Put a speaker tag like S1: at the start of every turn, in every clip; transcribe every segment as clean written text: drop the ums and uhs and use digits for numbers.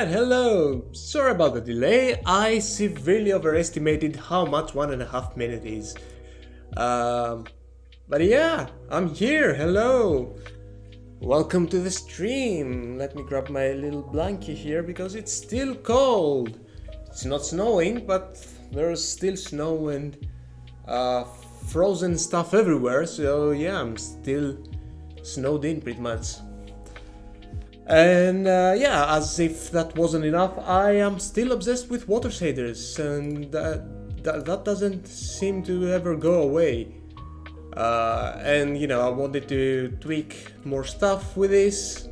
S1: Alright, hello! Sorry about the delay, I severely overestimated how much 1.5 minutes is. Um, but yeah, I'm here, hello! Welcome to the stream. Let me grab my little blankie here because it's still cold. It's not snowing, but there's still snow and uh, frozen stuff everywhere, so yeah, I'm still snowed in pretty much. And yeah, as if that wasn't enough, I am still obsessed with water shaders, and that doesn't seem to ever go away. And you know, I wanted to tweak more stuff with this,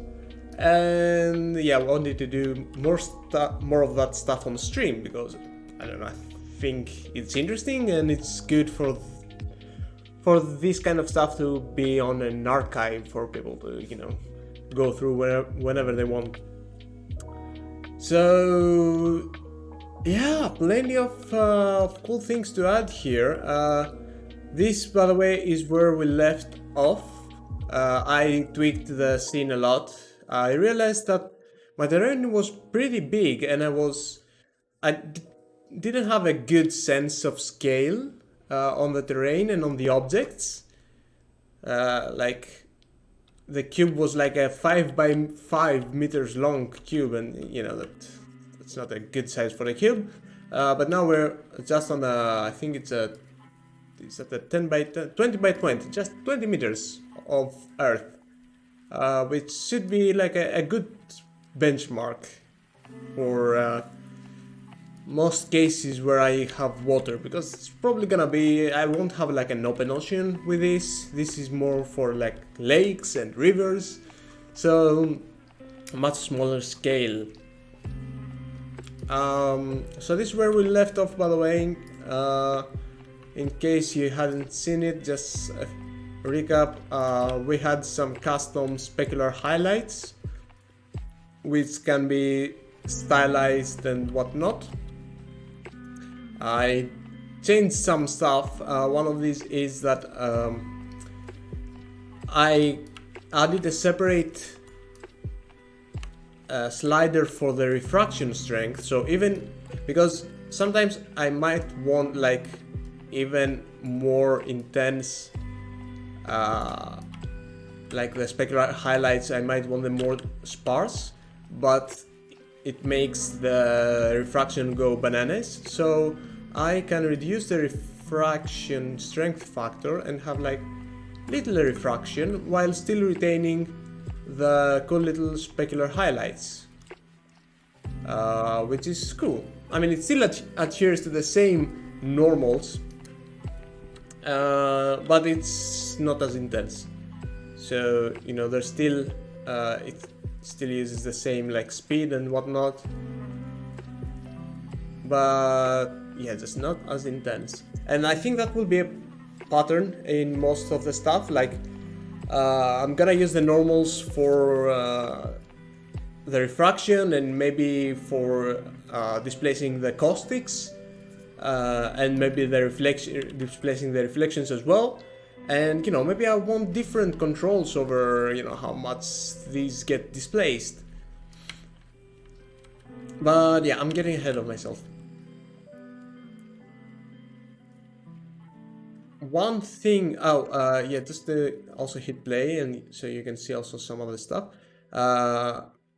S1: and yeah, I wanted to do more of that stuff on stream because I don't know, I think it's interesting and it's good for this kind of stuff to be on an archive for people to go through whenever they want. So yeah, plenty of cool things to add here. This, by the way, is where we left off. I tweaked the scene a lot. I realized that my terrain was pretty big and didn't have a good sense of scale on the terrain and on the objects. Like the cube was like a 5 by 5 meters long cube, and you know that's not a good size for a cube. But now we're just on I think it's at a 10 by 10, 20 by 20, just 20 meters of earth, which should be like a good benchmark for most cases where I have water, because it's probably gonna be, I won't have like an open ocean with this. This is more for like lakes and rivers, so much smaller scale. So this is where we left off, by the way. In case you hadn't seen it, just a recap. We had some custom specular highlights, which can be stylized and whatnot. I changed some stuff. One of these is that I added a separate slider for the refraction strength. So even because sometimes I might want like even more intense, like the specular highlights, I might want them more sparse, but it makes the refraction go bananas. So I can reduce the refraction strength factor and have like little refraction while still retaining the cool little specular highlights, which is cool. I mean, it still adheres to the same normals, but it's not as intense. So you know, there's still it still uses the same like speed and whatnot, but yeah, just not as intense. And I think that will be a pattern in most of the stuff. Like I'm gonna use the normals for the refraction and maybe for displacing the caustics, and maybe the displacing the reflections as well. And you know, maybe I want different controls over, you know, how much these get displaced. But yeah, I'm getting ahead of myself. One thing, yeah, just to also hit play and so you can see also some other stuff.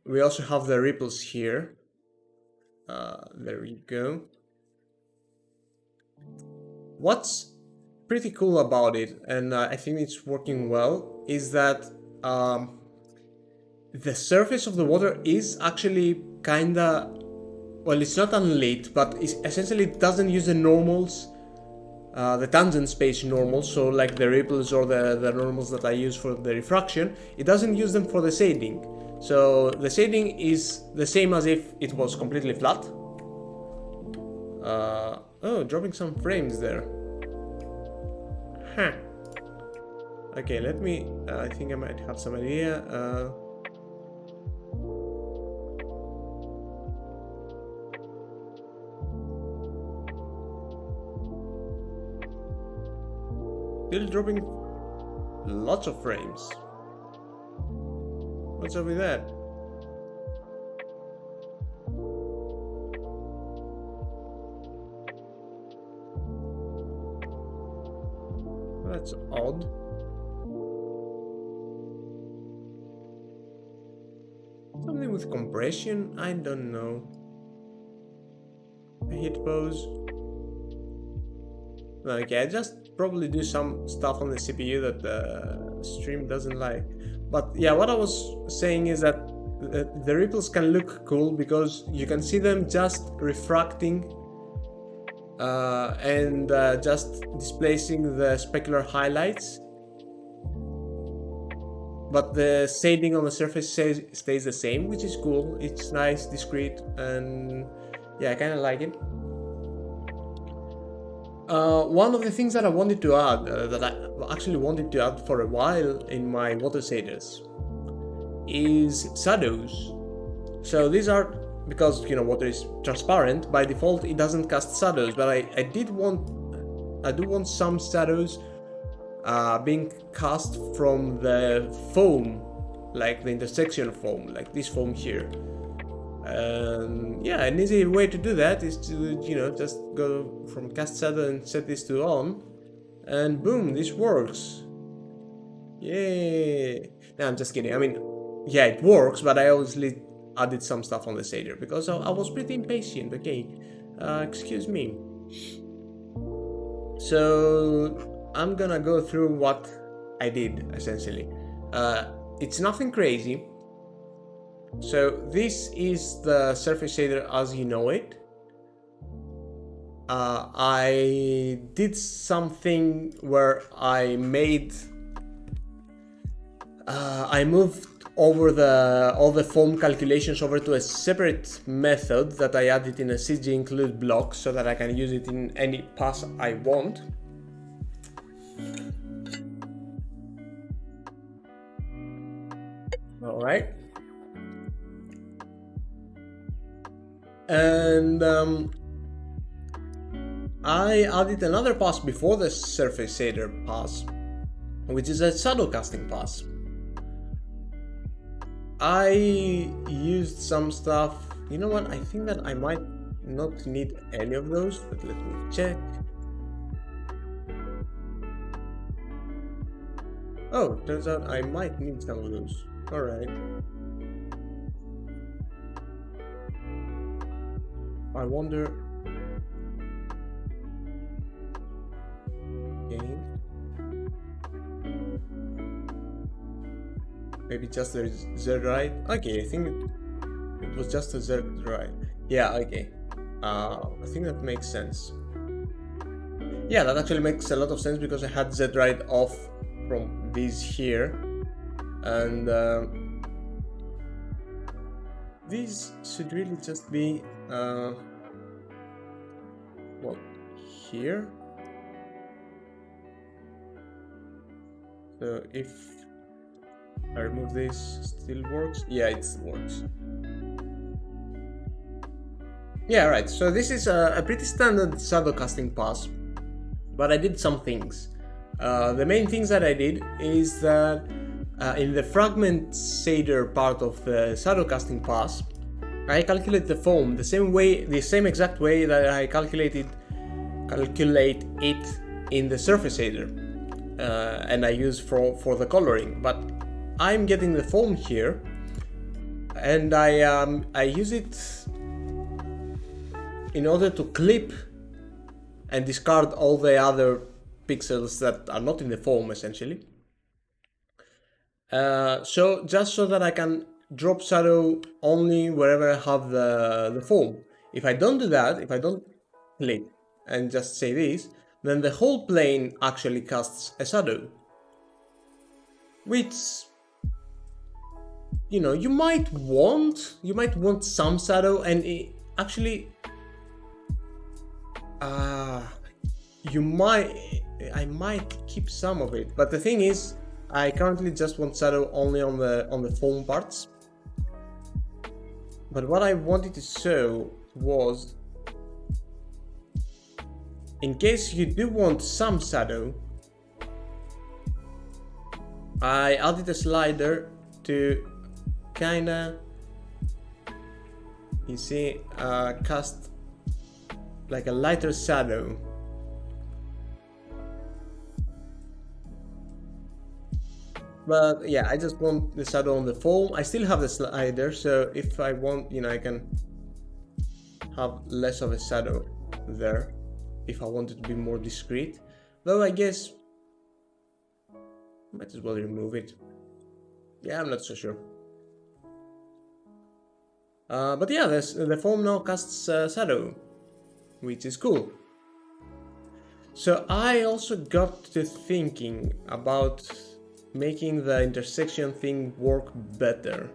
S1: We also have the ripples here. There you go. What's pretty cool about it, and I think it's working well, is that the surface of the water is actually kinda, well, it's not unlit, but essentially it doesn't use the normals, the tangent space normals, so like the ripples or the normals that I use for the refraction, it doesn't use them for the shading. So the shading is the same as if it was completely flat. Oh, dropping some frames there. Huh. Okay, let me, I think I might have some idea. Still dropping lots of frames. What's up with that? That's odd. Something with compression? I don't know. A hit pose. Okay, I just probably do some stuff on the CPU that the stream doesn't like. But yeah, what I was saying is that the ripples can look cool because you can see them just refracting and just displacing the specular highlights. But the shading on the surface stays the same, which is cool. It's nice, discreet, and yeah, I kind of like it. One of the things that I wanted to add, that I actually wanted to add for a while in my water shaders, is shadows. So these are, because water is transparent, by default it doesn't cast shadows, but I do want some shadows being cast from the foam, like the intersection foam, like this foam here. Yeah, an easy way to do that is to just go from cast shadow and set this to on, and boom, this works. Yay! No, I'm just kidding. I mean, yeah, it works, but I obviously added some stuff on the shader because I was pretty impatient. Okay, excuse me. So I'm gonna go through what I did essentially. It's nothing crazy. So this is the surface shader as you know it. I did something where I moved over all the foam calculations over to a separate method that I added in a CG include block so that I can use it in any pass I want. All right. And I added another pass before the surface shader pass, which is a shadow casting pass. I used some stuff. You know what? I think that I might not need any of those, but let me check. Oh, turns out I might need some of those. Alright. I wonder. Okay. Maybe just the Z right. Okay, I think it was just a Z right. Yeah, okay. I think that makes sense. Yeah, that actually makes a lot of sense because I had Z right off from these here, and these should really just be well, here. So if I remove this, still works? Yeah, it works. Yeah, right. So this is a pretty standard shadow casting pass, but I did some things. The main things that I did is that in the fragment shader part of the shadow casting pass, I calculate the foam the same exact way that I calculate it in the surface shader, and I use for the coloring. But I'm getting the foam here, and I use it in order to clip and discard all the other pixels that are not in the foam, essentially. So just so that I can drop shadow only wherever I have the foam. If I don't do that, if I don't click and just say this, then the whole plane actually casts a shadow, which you might want some shadow, and actually I might keep some of it, but the thing is I currently just want shadow only on the foam parts. But what I wanted to show was, in case you do want some shadow, I added a slider to kinda, you see, cast like a lighter shadow. But yeah, I just want the shadow on the foam. I still have the slider, so if I want, I can have less of a shadow there if I want it to be more discreet. Though I guess might as well remove it. Yeah, I'm not so sure. But yeah, the foam now casts shadow, which is cool. So I also got to thinking about making the intersection thing work better.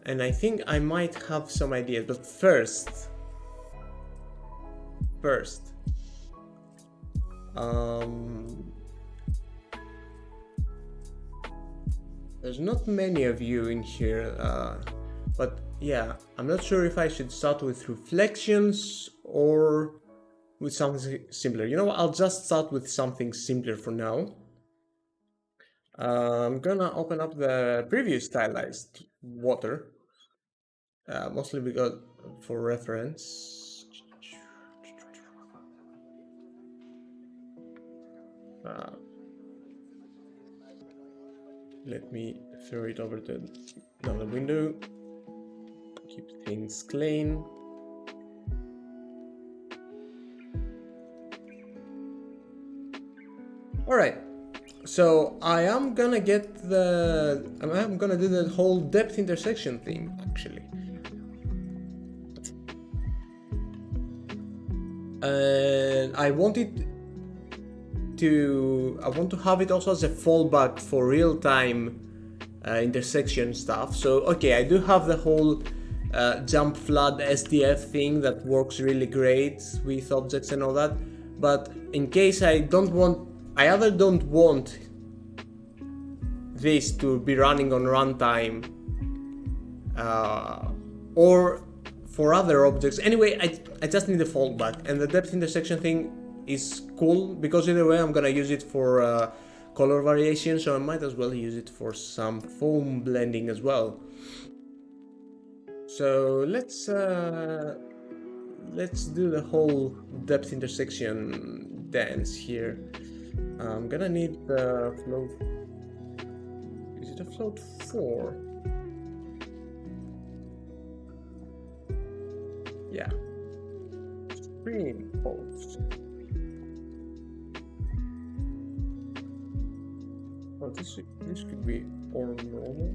S1: And I think I might have some ideas, but first, there's not many of you in here, but yeah, I'm not sure if I should start with reflections or with something simpler. You know what, I'll just start with something simpler for now. I'm gonna open up the previous stylized water, mostly because for reference. Uh, Let me throw it over to another window. Keep things clean. All right. So I am gonna I'm gonna do the whole depth intersection thing actually. And I want to have it also as a fallback for real-time intersection stuff. So okay, I do have the whole jump flood SDF thing that works really great with objects and all that, but in case I either don't want this to be running on runtime or for other objects. Anyway, I just need a fallback, and the depth intersection thing is cool because either way I'm gonna use it for color variation, so I might as well use it for some foam blending as well. So let's do the whole depth intersection dance here. I'm gonna need the float. Is it a float 4? Yeah. Stream post. Oh, this could be all normal.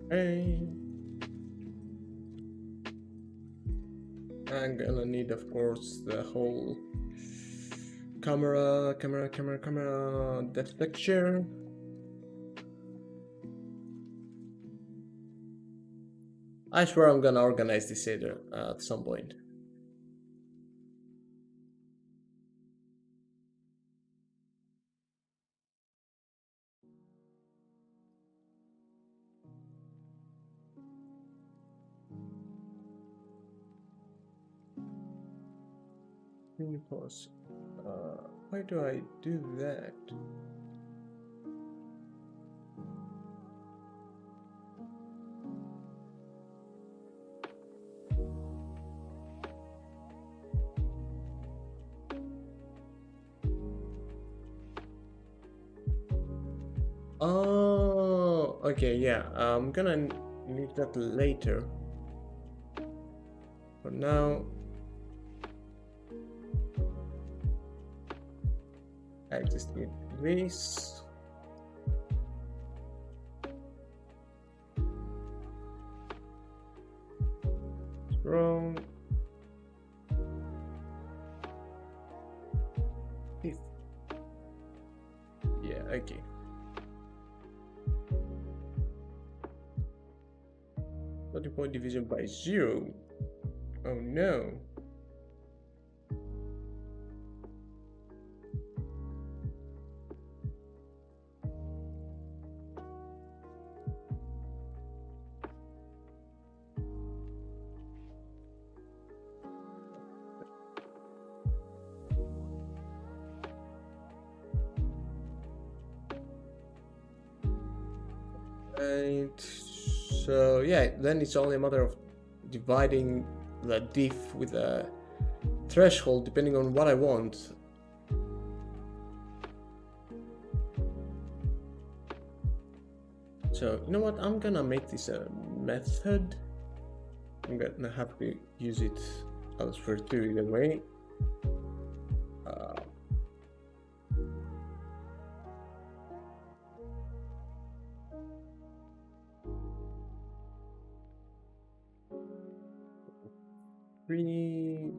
S1: Hey. I'm gonna need, of course, the whole camera depth picture. I swear I'm gonna organize this later at some point. Let me pause. Why do I do that? Oh, okay, yeah. I'm gonna need that later. For now, I just need this. Wrong. Yeah, okay. Floating point division by 0. Oh no. Right. So yeah, then it's only a matter of dividing the diff with a threshold depending on what I want. So you know what? I'm gonna make this a method. I'm gonna have to use it as for two either way. Three.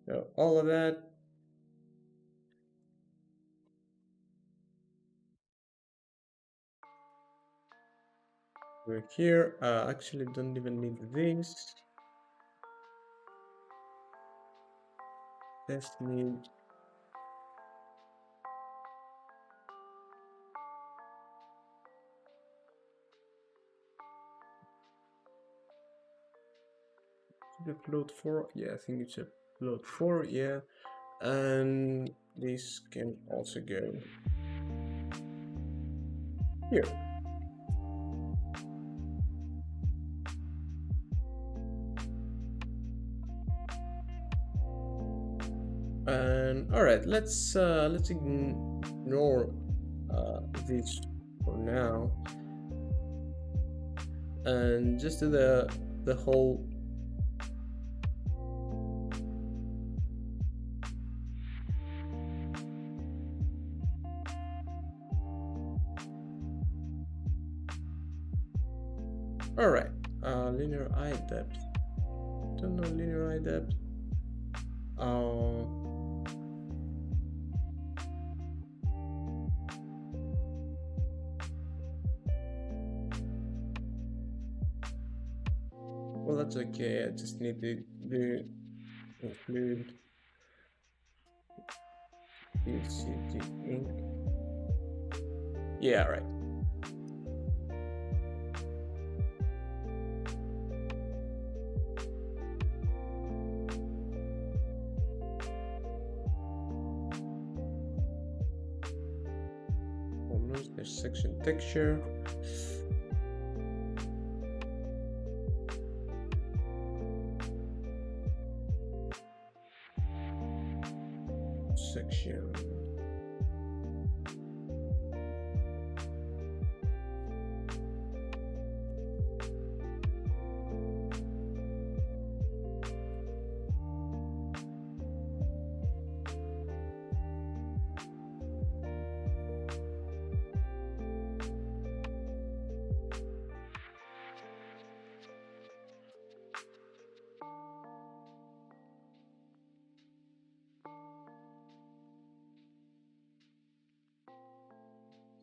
S1: So all of that. We're here. Actually, don't even need this. Just need. The float 4. Yeah, I think it's a float 4. Yeah, and this can also go here. And all right, let's ignore this for now, and just do the whole. All right, linear eye depth. Don't know linear eye depth. Well, that's okay. I just need to include PCT ink. Yeah, right. Almost there's section texture. Section.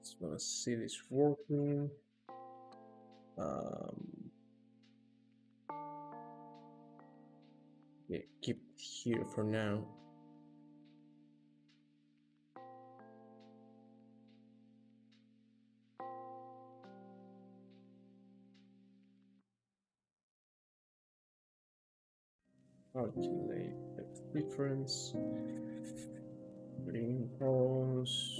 S1: Just want to see this working. Yeah, keep it here for now. Calculate the difference. Bring pose.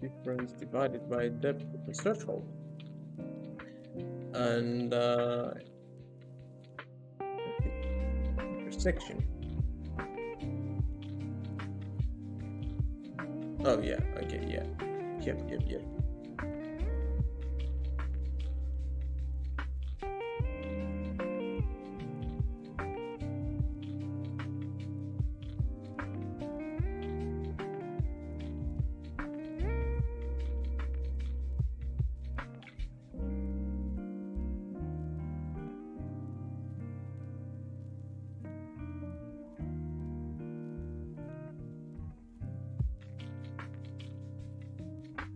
S1: Difference divided by depth of the threshold. And intersection. Oh yeah, okay, yeah. Yep.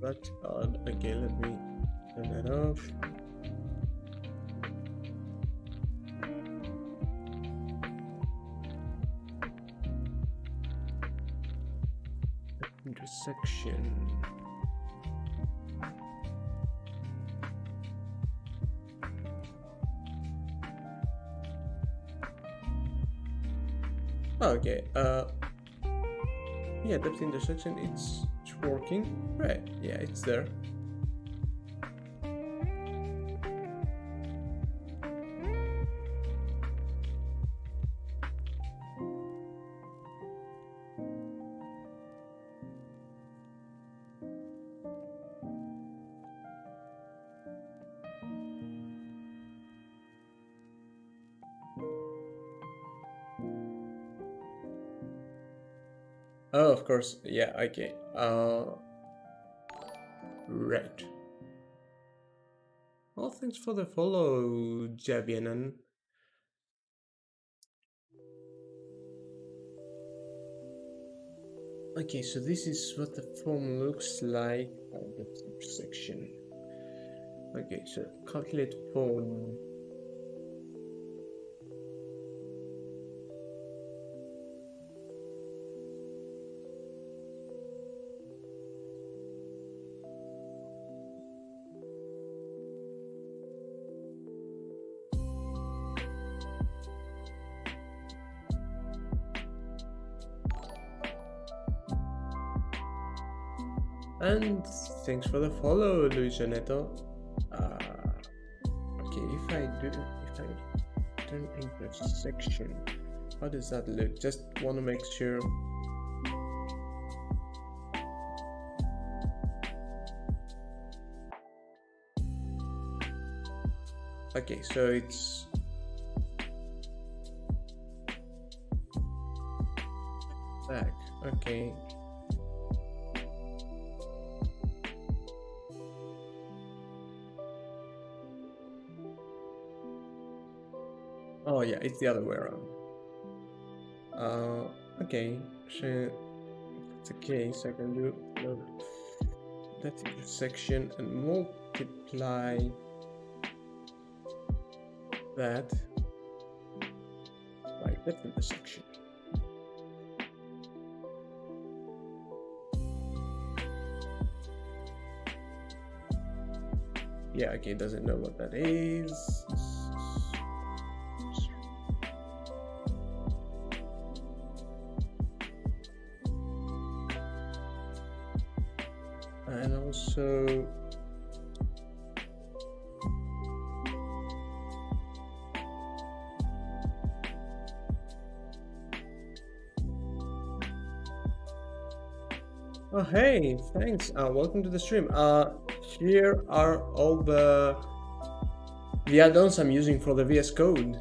S1: That's odd. Okay, let me turn that off. Intersection. Okay, yeah, depth intersection, it's working. Right, yeah, it's there. Oh, of course, yeah, okay. Right. Well, thanks for the follow, Javianan. Okay, so this is what the form looks like at the intersection. Okay, so calculate form. And thanks for the follow, Luis Neto. Okay, if I turn intersection, how does that look? Just want to make sure. Okay, so it's back. Okay. Oh yeah, it's the other way around. Okay, so if it's the case, I can do that intersection and multiply that by that intersection. Yeah, okay, doesn't know what that is. And also oh hey, thanks. Welcome to the stream. Here are all the add-ons I'm using for the VS Code.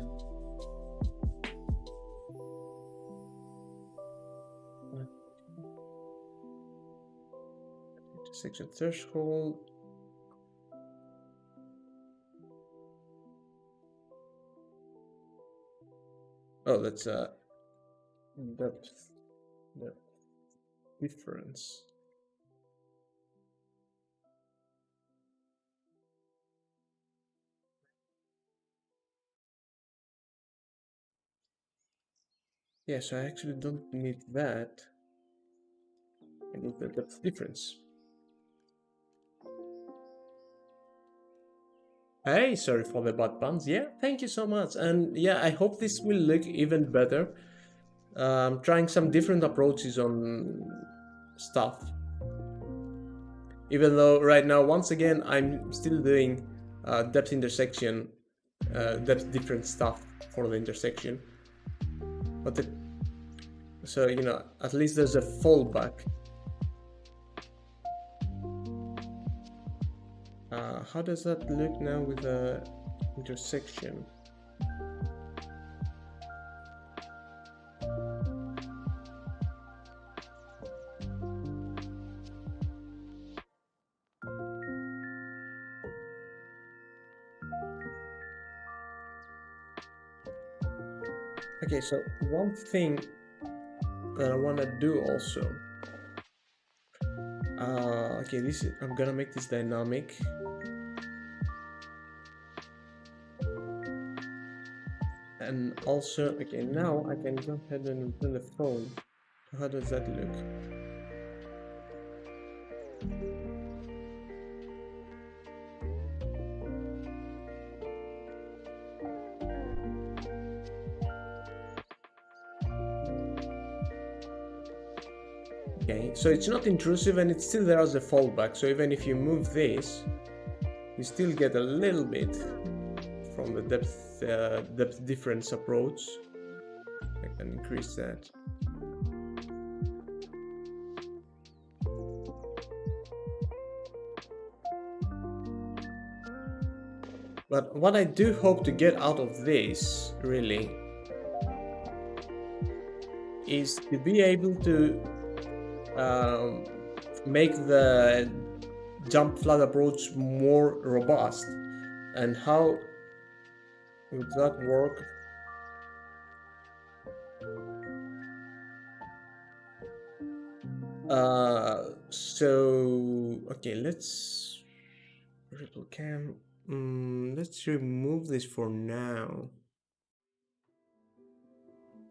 S1: Intersection threshold. Oh, that's depth difference. Yeah, so I actually don't need that. I need the depth difference. Hey, sorry for the bad puns. Yeah, thank you so much. And yeah, I hope this will look even better. I'm trying some different approaches on stuff. Even though right now, once again, I'm still doing depth intersection, depth different stuff for the intersection. But so, you know, at least there's a fallback. How does that look now with the intersection? Okay, so one thing that I want to do also. Okay, I'm gonna make this dynamic. And also, okay, now I can go ahead and open the phone. How does that look? Okay, so it's not intrusive and it's still there as a fallback. So even if you move this, you still get a little bit from the depth difference approach. I can increase that. But what I do hope to get out of this, really, is to be able to make the jump flat approach more robust. And how would that work? So okay, let's ripple cam. Let's remove this for now.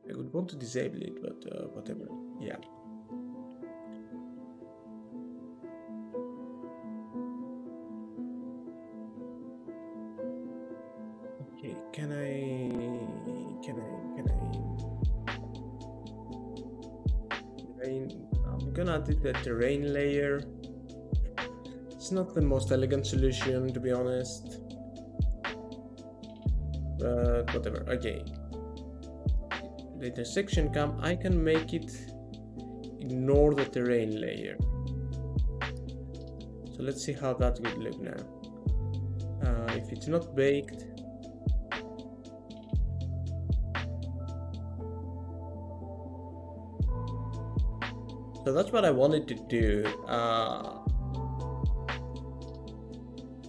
S1: I would want to disable it, but whatever. Yeah. Okay, can I I'm gonna add the terrain layer. It's not the most elegant solution, to be honest, but whatever. Okay, the intersection cam, I can make it ignore the terrain layer. So let's see how that would look now. If it's not baked, so that's what I wanted to do,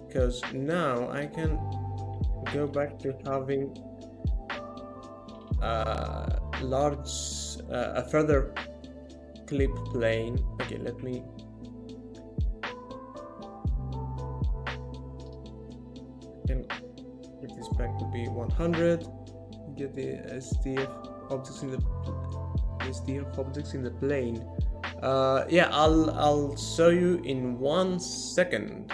S1: because now I can go back to having a further clip plane. Okay, let me get this back to be 100. Get the SDF objects in the plane. Yeah, I'll show you in 1 second.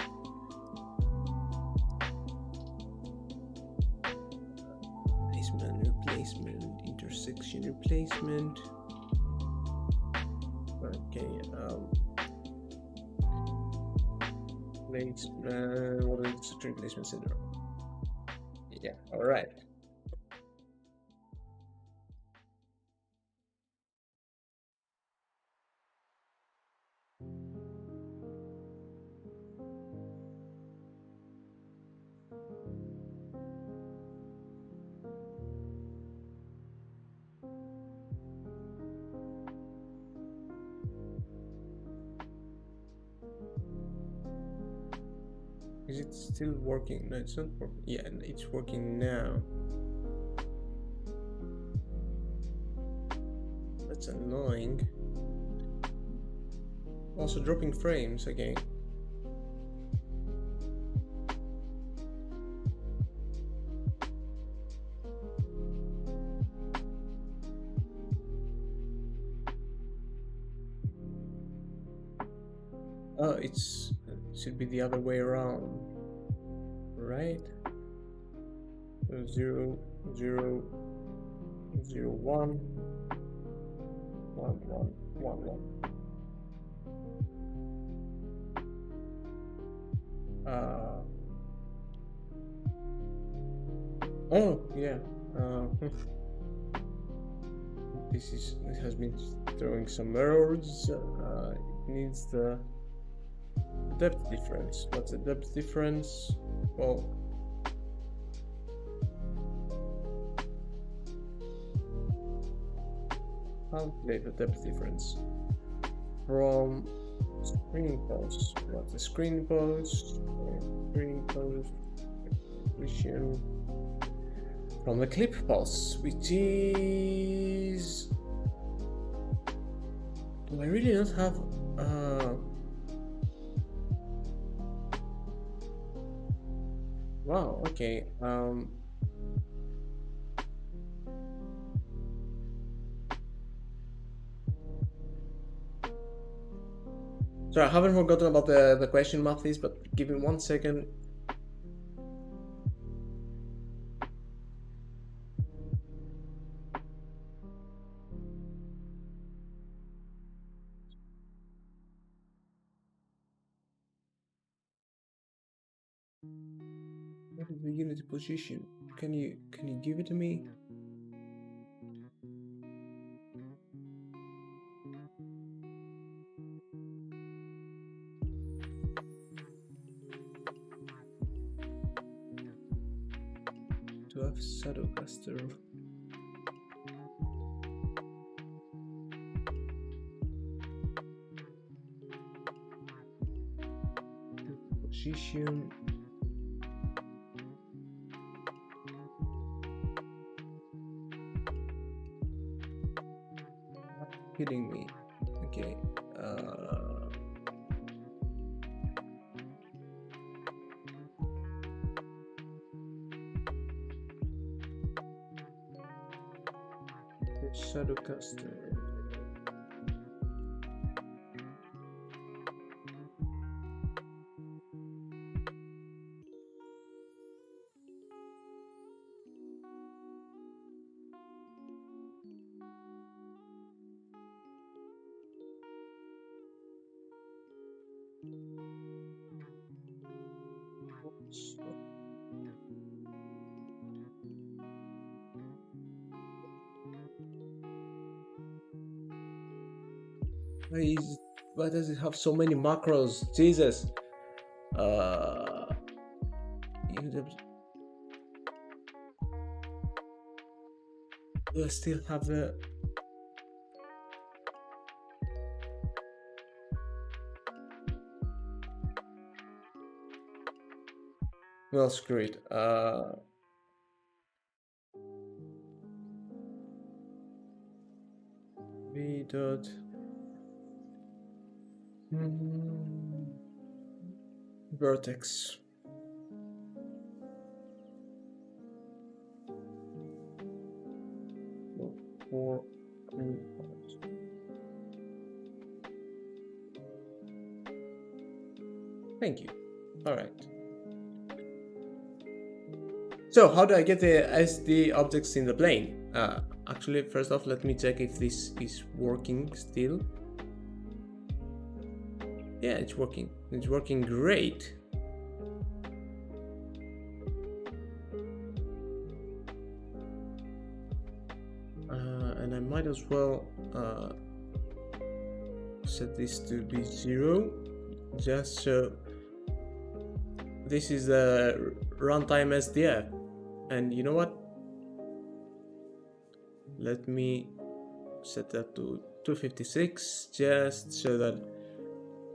S1: Replacement, intersection replacement. Okay, what is the replacement syndrome? Yeah, all right. Is it still working? No, it's not working. Yeah, it's working now. That's annoying. Also dropping frames again. Oh, it should be the other way around, right? 0, 0, 0, 1, 1, 1, 1, 1. Oh yeah. This has been throwing some errors. It needs the depth difference. What's the depth difference? Well, calculate the depth difference from screen post. What's the screen post? Screen post vision from the clip pulse, which is. Do I really not have? Wow. Okay. So I haven't forgotten about the question, Mathis, but give me 1 second. the unity position. Can you give it to me? To have shadow caster. Position. Kidding me. Okay. Shadow caster. Why does it have so many macros? Jesus. Do I still have the... Well, screw it. V dot... vertex. Four, thank you. All right. So how do I get the SD objects in the plane? Actually, first off, let me check if this is working still. Yeah, it's working. It's working great. And I might as well set this to be 0, just so this is the runtime SDF. And you know what? Let me set that to 256, just so that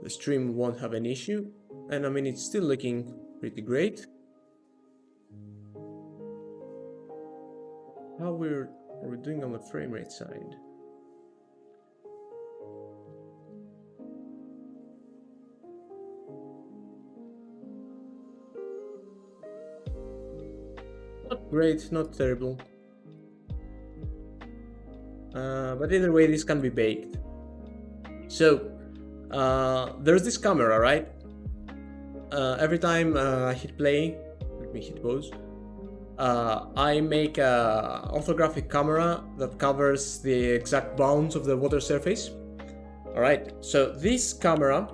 S1: the stream won't have an issue. And I mean, it's still looking pretty great. How are we doing on the frame rate side? Not great, not terrible. But either way, this can be baked. So there's this camera, right? Every time I hit play, let me hit pause. I make a orthographic camera that covers the exact bounds of the water surface. All right. So this camera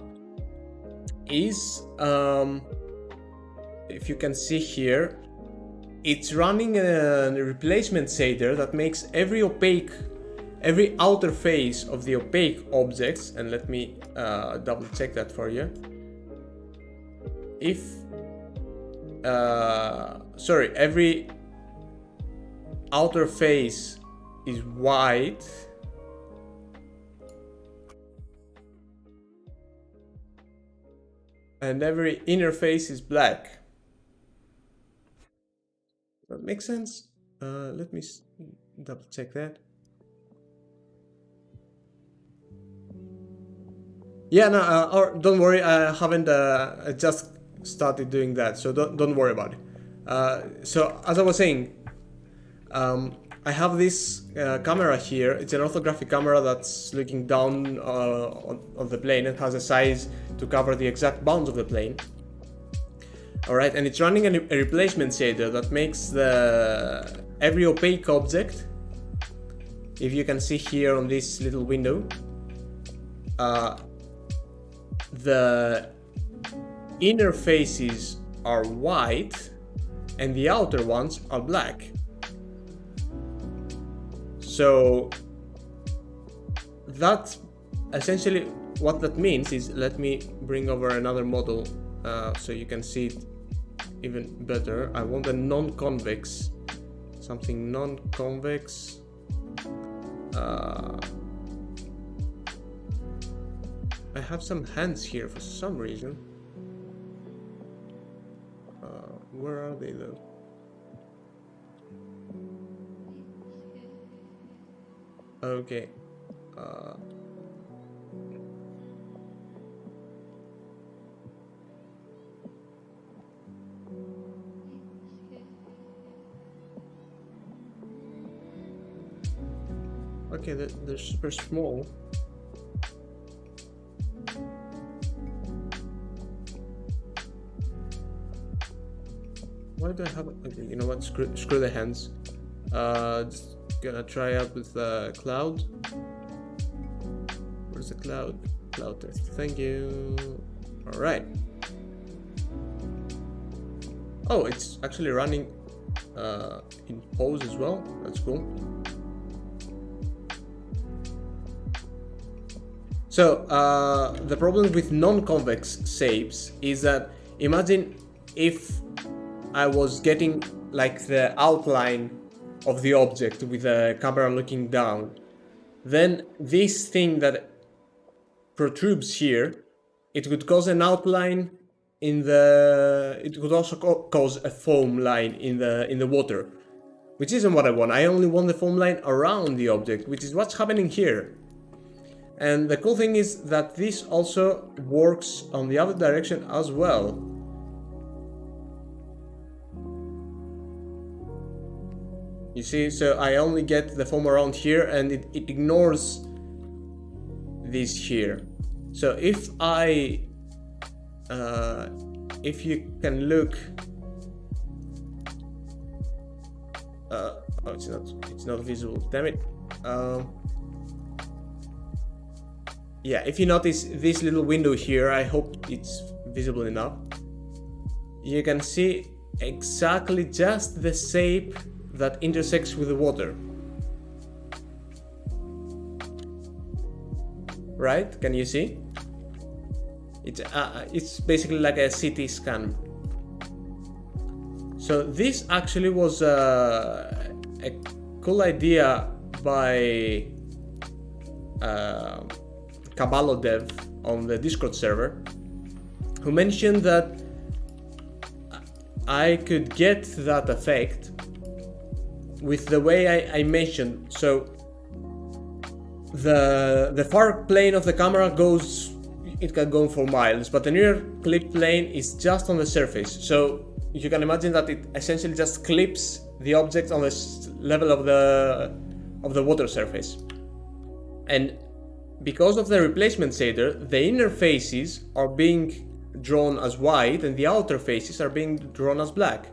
S1: is, if you can see here, it's running a replacement shader that makes every outer face of the opaque objects, and let me double check that for you. If every outer face is white and every inner face is black. That makes sense? Let me double check that. Yeah, no, or don't worry, I haven't I just started doing that, so don't worry about it. So as I was saying, I have this camera here. It's an orthographic camera that's looking down on the plane. It has a size to cover the exact bounds of the plane. All right, and it's running a replacement shader that makes every opaque object, if you can see here on this little window, the inner faces are white and the outer ones are black. So that essentially what that means is, let me bring over another model so you can see it even better. I want a non-convex, something non-convex. I have some hands here for some reason. Where are they though? Okay. Okay, they're super small. Why do I have? Okay, you know what? Screw the hands. Just gonna try out with the cloud. Where's the cloud? Cloud test. Thank you. All right. Oh, it's actually running in pose as well. That's cool. So the problem with non-convex shapes is that, imagine if I was getting like the outline of the object with the camera looking down, then this thing that protrudes here, it would cause an outline in the, it could also cause a foam line in the water, which isn't what I want. I only want the foam line around the object, which is what's happening here. And the cool thing is that this also works on the other direction as well. You see, so I only get the foam around here and it ignores this here. So if I, if you can look, oh, it's not visible, damn it. Yeah, if you notice this little window here, I hope it's visible enough. You can see exactly just the shape that intersects with the water. Right? Can you see? It's basically like a CT scan. So this actually was a cool idea by Caballo Dev on the Discord server, who mentioned that I could get that effect with the way I mentioned. So the far plane of the camera goes, it can go for miles, but the near clip plane is just on the surface. So you can imagine that it essentially just clips the object on the level of the water surface. And because of the replacement shader, the inner faces are being drawn as white and the outer faces are being drawn as black.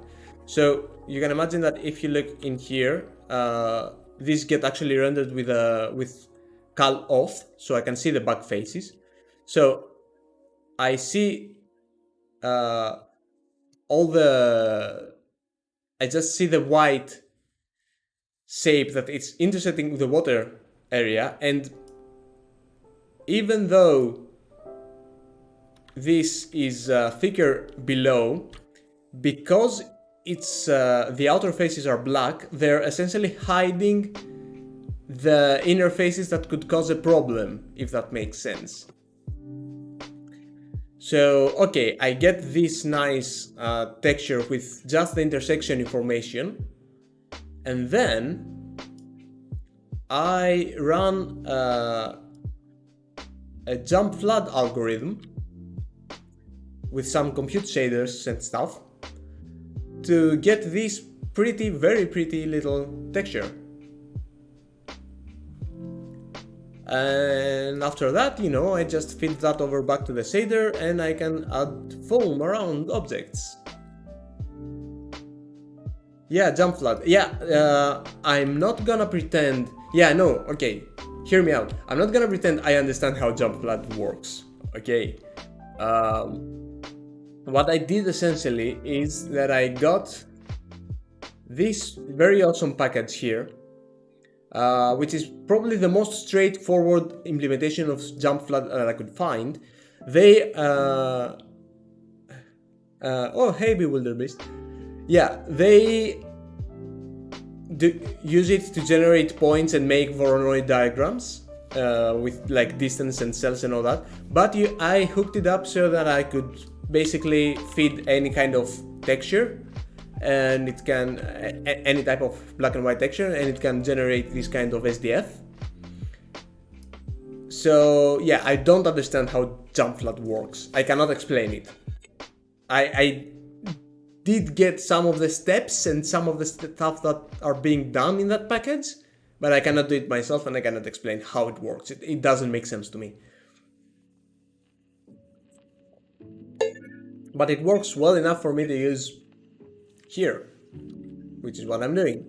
S1: So you can imagine that if you look in here, these get actually rendered with cal off, so I can see the back faces. So I see I just see the white shape that it's intersecting with the water area, and even though this is thicker below, because it's the outer faces are black, they're essentially hiding the inner faces that could cause a problem, if that makes sense. So, okay, I get this nice texture with just the intersection information, and then I run a jump flood algorithm with some compute shaders and stuff to get this very pretty little texture. And after that, you know, I just feed that over back to the shader and I can add foam around objects. Yeah, jump flood. Yeah, I'm not gonna pretend. Yeah, no, okay, hear me out. I'm not gonna pretend I understand how jump flood works, okay? What I did essentially is that I got this very awesome package here, which is probably the most straightforward implementation of jump flat that I could find. They oh, hey Bewilderbeast. Yeah, they use it to generate points and make Voronoi diagrams with like distance and cells and all that. But I hooked it up so that I could basically feed any kind of texture, and it can any type of black and white texture, and it can generate this kind of SDF. So yeah, I don't understand how jump flat works. I cannot explain it. I did get some of the steps and some of the stuff that are being done in that package, but I cannot do it myself and I cannot explain how it works. It doesn't make sense to me. But it works well enough for me to use here, which is what I'm doing.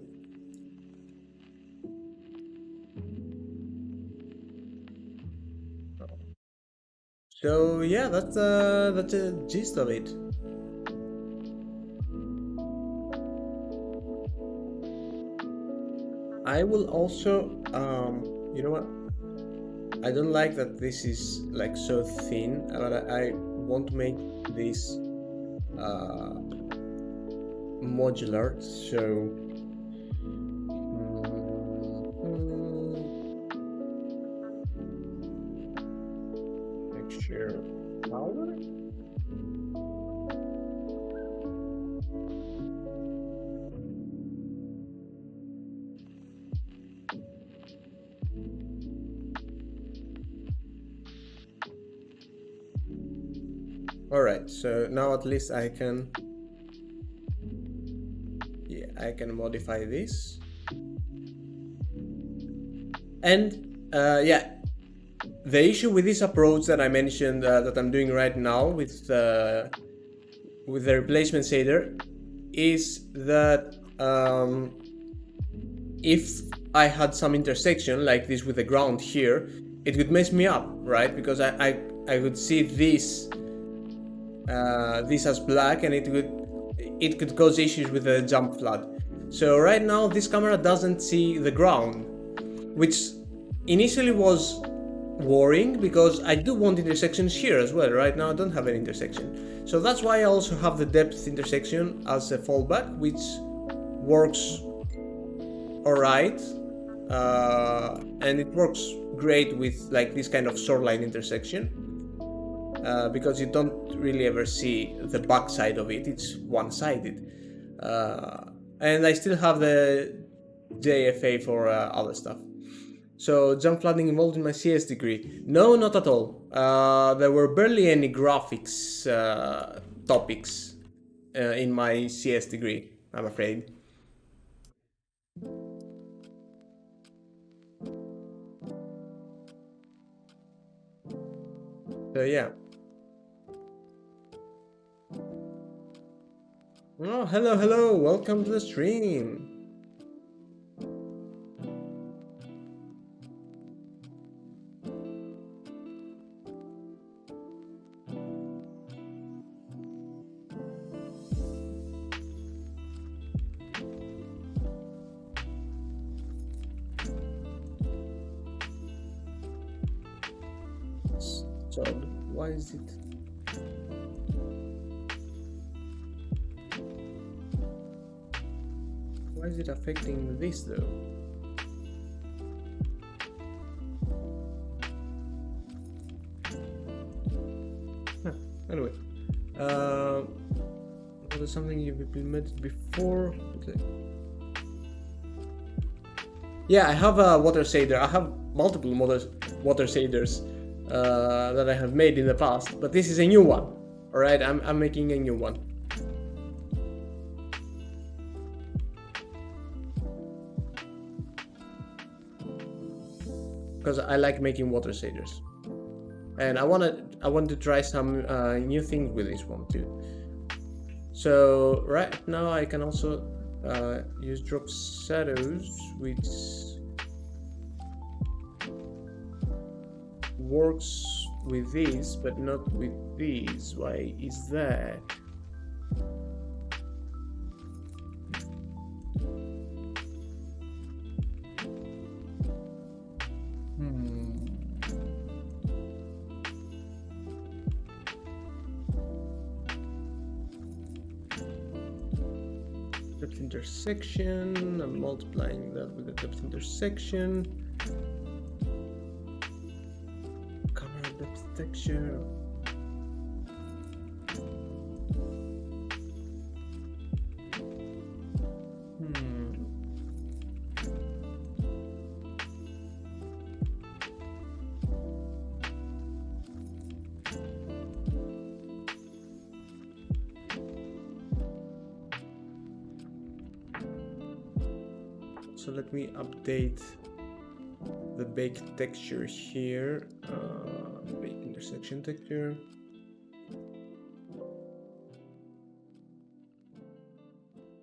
S1: So yeah, that's the gist of it. I will also, you know what? I don't like that this is like so thin, but I want to make this modular. So texture power. Alright, so now at least I can modify this. And yeah, the issue with this approach that I mentioned that I'm doing right now with the replacement shader is that if I had some intersection like this with the ground here, it would mess me up, right? Because I would see this as black, and it could cause issues with the jump flat. So right now this camera doesn't see the ground, which initially was worrying because I do want intersections here as well. Right now I don't have an intersection, so that's why I also have the depth intersection as a fallback, which works alright, and it works great with like this kind of shoreline intersection. Because you don't really ever see the back side of it, it's one-sided. And I still have the JFA for other stuff. So jump flattening involved in my CS degree? No, not at all. There were barely any graphics topics in my CS degree, I'm afraid. So yeah. Oh, hello, welcome to the stream. So, why is it? Why is it affecting this though? Anyway, what is something you've implemented before? Okay. Yeah, I have a water shader. I have multiple water shaders that I have made in the past, but this is a new one. All right, I'm making a new one. Because I like making water shaders, and I want to try some new things with this one too. So right now I can also use drop shadows, which works with these but not with these. Why is that? depth intersection. I'm multiplying that with the depth intersection. Camera depth texture. So let me update the baked texture here. Baked intersection texture.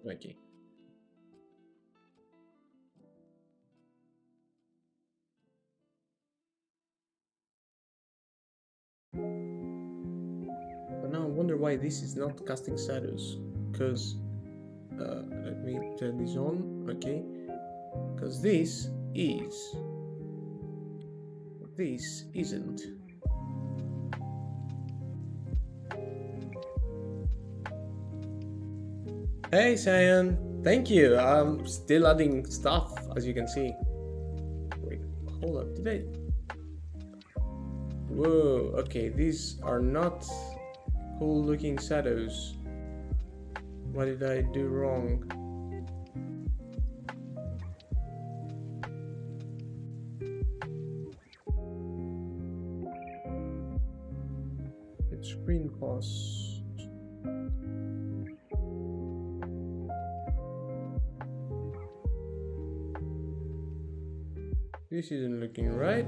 S1: Okay. But now I wonder why this is not casting shadows. Because let me turn this on. Okay. Because this isn't. Hey Cyan, thank you. I'm still adding stuff, as you can see. Wait, hold up, did I? Whoa, okay, these are not cool looking shadows. What did I do wrong? Screen pause. This isn't looking right.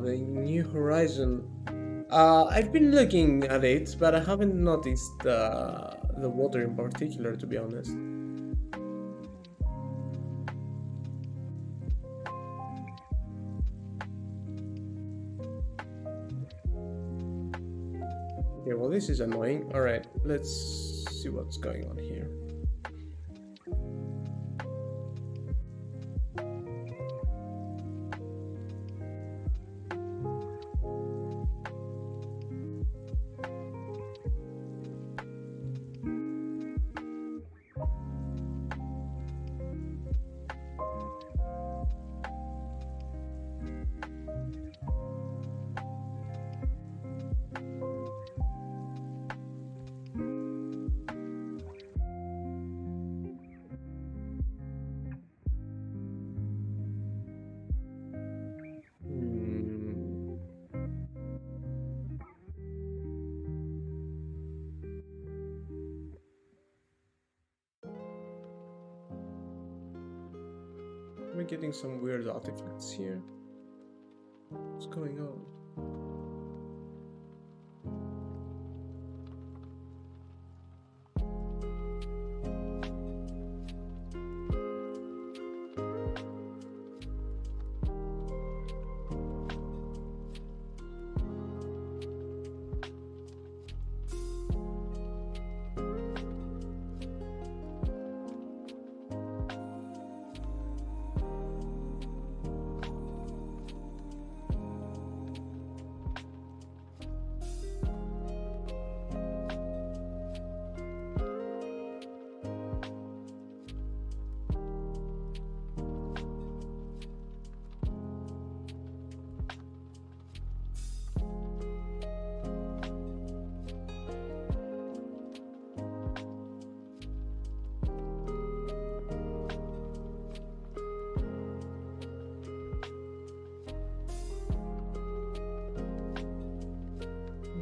S1: The New Horizon. I've been looking at it, but I haven't noticed the water in particular, to be honest. Okay, well this is annoying. Alright, let's see what's going on here. We're getting some weird artifacts here. What's going on?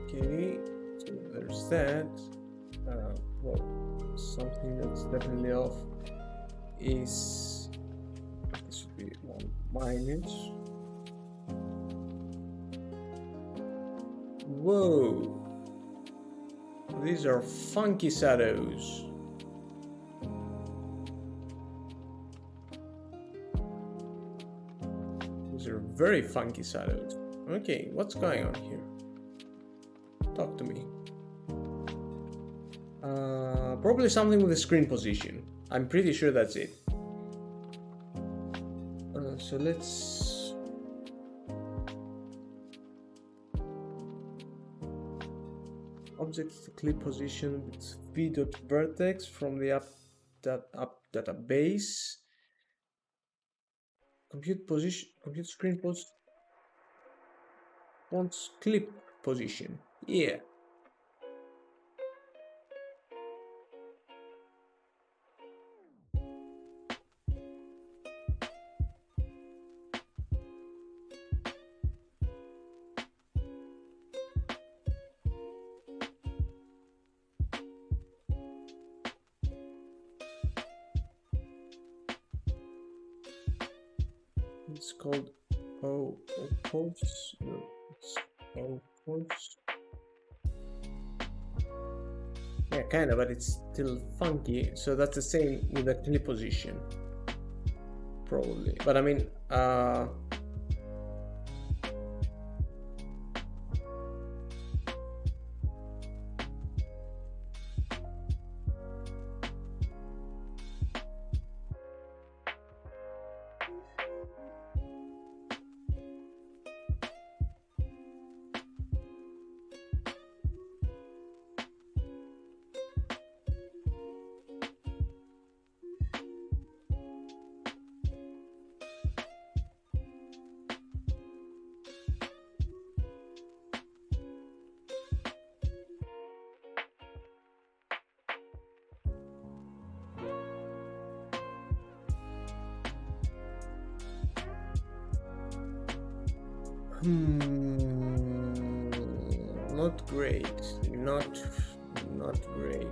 S1: Okay, so there's that. Well, something that's definitely off is this should be one minus. Whoa, these are funky shadows. These are very funky shadows. Okay, what's going on here? Talk to me. Probably something with the screen position. I'm pretty sure that's it. So let's... objects to clip position with v.vertex from the up database. Compute screen post wants clip position. Yeah. It's called posts. No, it's posts. Yeah, kind of, but it's still funky. So that's the same with the clip position, probably. But I mean, not great. Not great.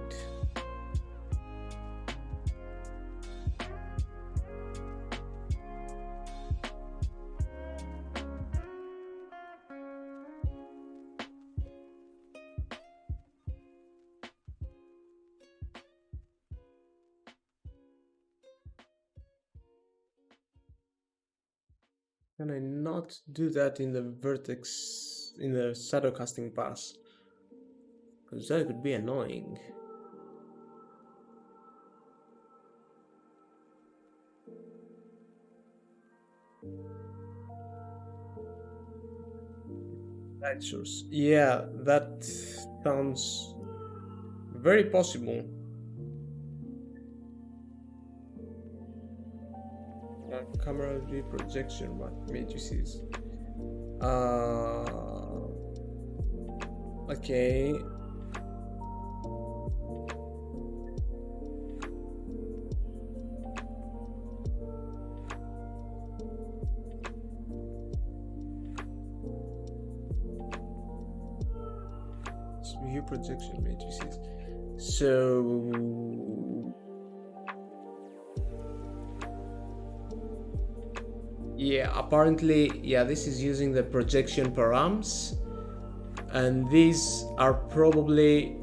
S1: Can I not do that in the vertex, in the shadow casting pass? Because that could be annoying. Light source. Yeah, that sounds very possible. Camera view projection matrices. Okay. View projection matrices. So yeah, apparently, yeah, this is using the projection params, and these are probably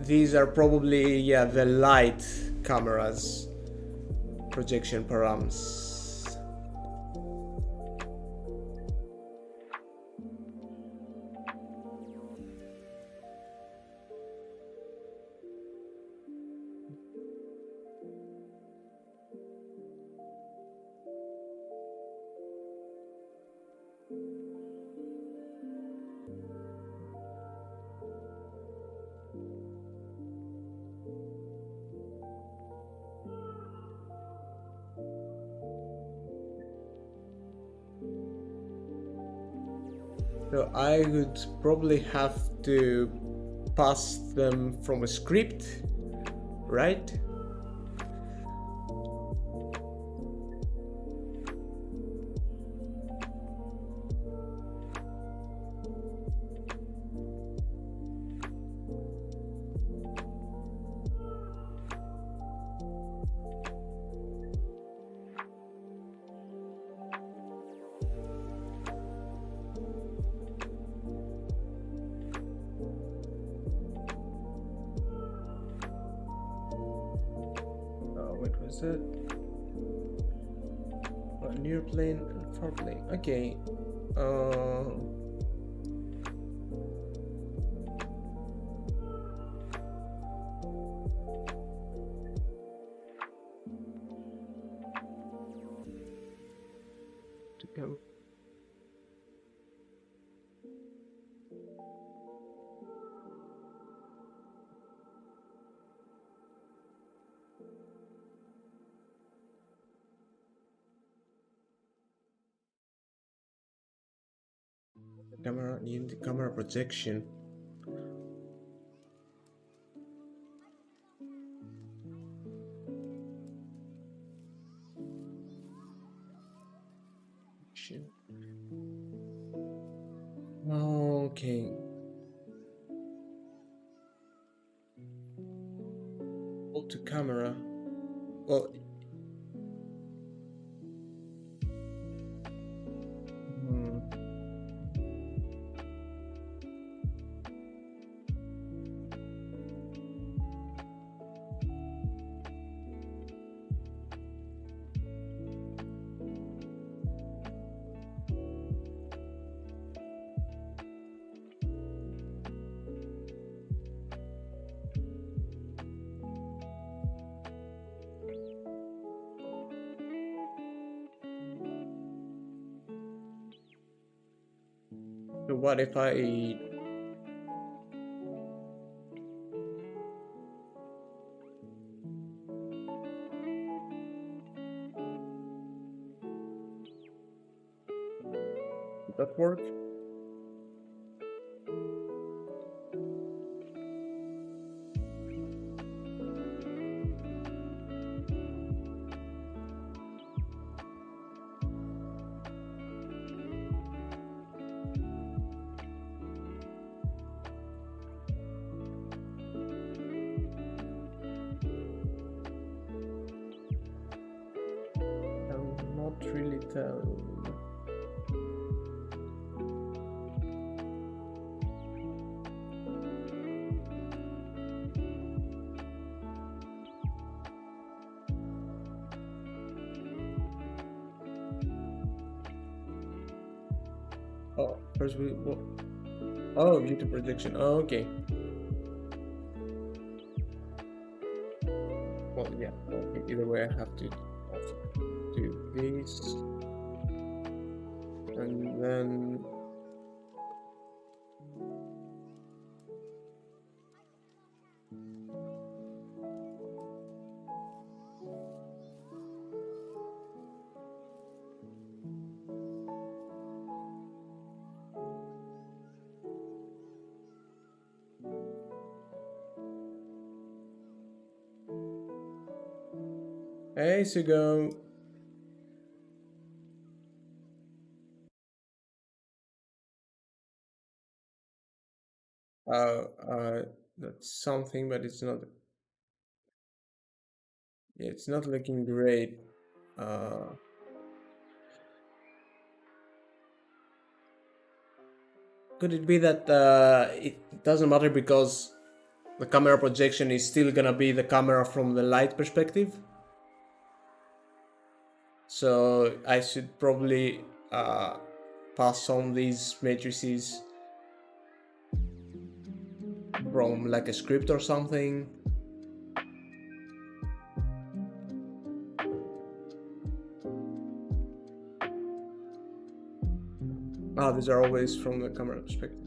S1: these are probably, yeah, the light cameras projection params. So I would probably have to pass them from a script, right? Is it near plane and far plane? Okay. To come. Camera in the camera projection. Okay. Go to camera. Well. So what if I Did that work? I'm not really tell. Oh, first we what? Oh, view to projection. Oh, okay. Well, yeah. Okay. Either way, I have to also do this, and then. Hey, Sugo. That's something, but it's not. Yeah, it's not looking great. Could it be that it doesn't matter because the camera projection is still gonna be the camera from the light perspective? So I should probably pass on these matrices from like a script or something. Ah, these are always from the camera perspective.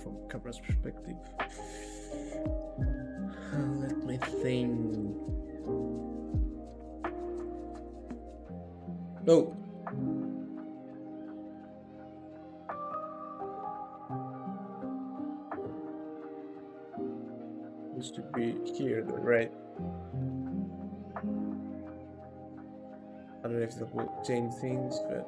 S1: From camera's perspective. Let me think. No. This should be here, right? I don't know if that will change things, but.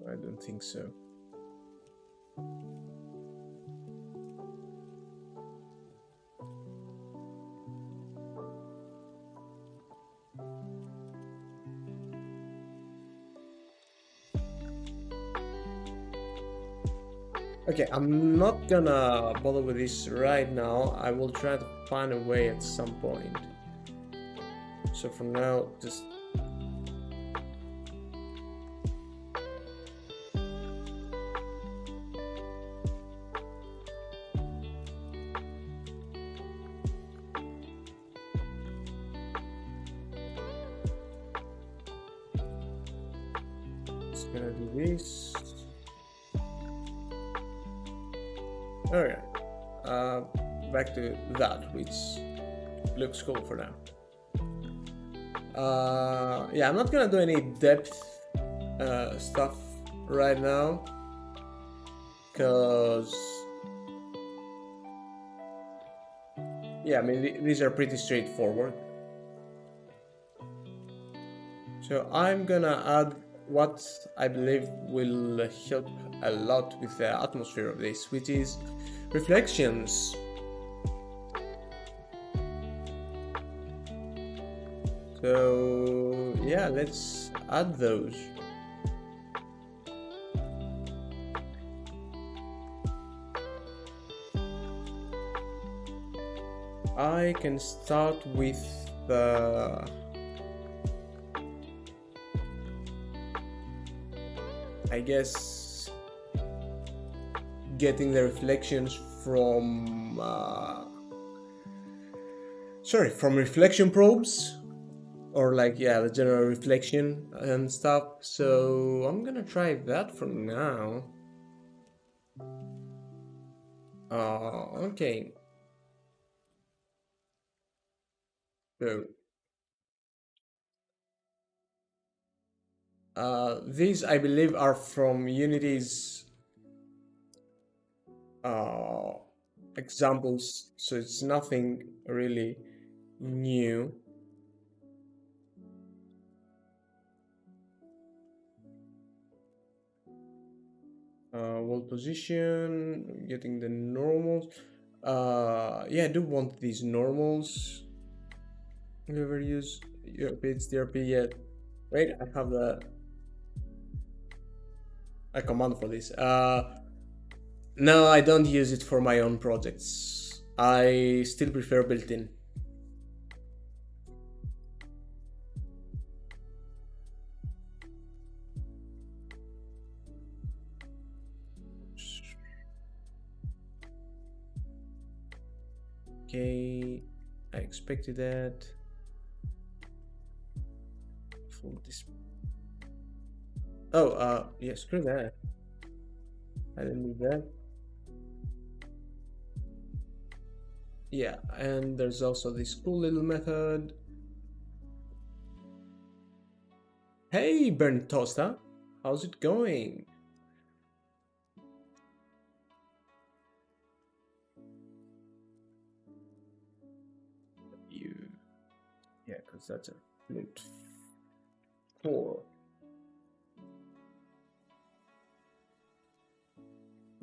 S1: I don't think so. Okay, I'm not gonna bother with this right now. I will try to find a way at some point. So for now, just gonna do this. Alright, back to that, which looks cool for now. Yeah, I'm not gonna do any depth stuff right now, because yeah, I mean these are pretty straightforward. So I'm gonna add what I believe will help a lot with the atmosphere of this, which is reflections. So yeah, let's add those. I can start with the I guess getting the reflections from from reflection probes, or like, yeah, the general reflection and stuff. So I'm gonna try that for now. Okay. So these I believe are from Unity's examples, so it's nothing really new. World position, getting the normals. Yeah, I do want these normals. You ever use your DRP yet? Wait, I have a command for this. No, I don't use it for my own projects. I still prefer built-in. Okay, I expected that. Full display. Oh, yeah, screw that. I didn't need that. Yeah, and there's also this cool little method. Hey, Berntosta, how's it going? You, yeah, because that's a flute 4.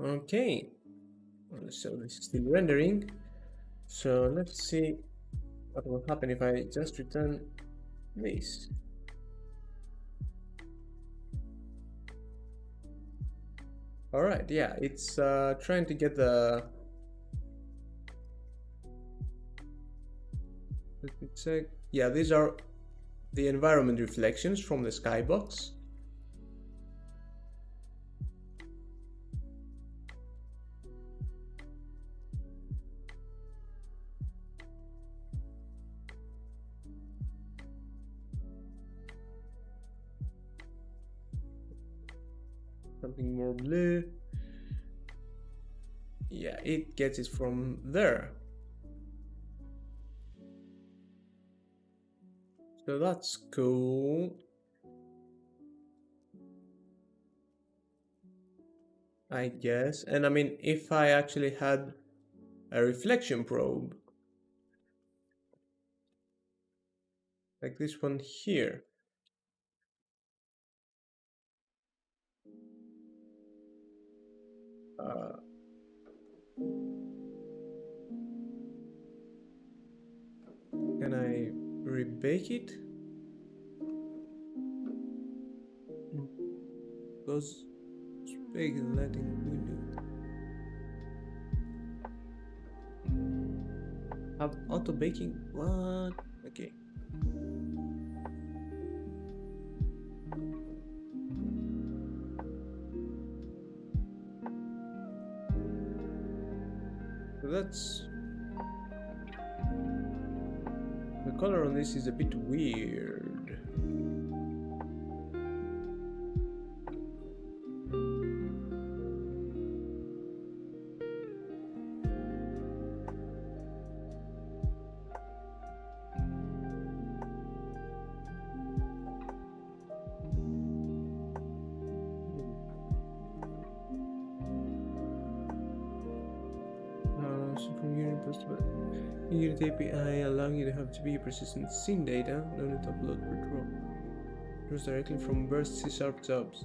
S1: Okay, so this is still rendering. So let's see what will happen if I just return this. All right, yeah, it's trying to get the. Let me check. Yeah, these are the environment reflections from the skybox. Something more blue. Yeah, it gets it from there. So that's cool. I guess. And I mean, if I actually had a reflection probe, like this one here, Can I rebake it? Because bake the lighting window. Have auto baking? What? Okay. So that's... the color on this is a bit weird. So from Unity API allowing you to have GPU persistent scene data, no need to upload per draw. Draws directly from burst C# jobs.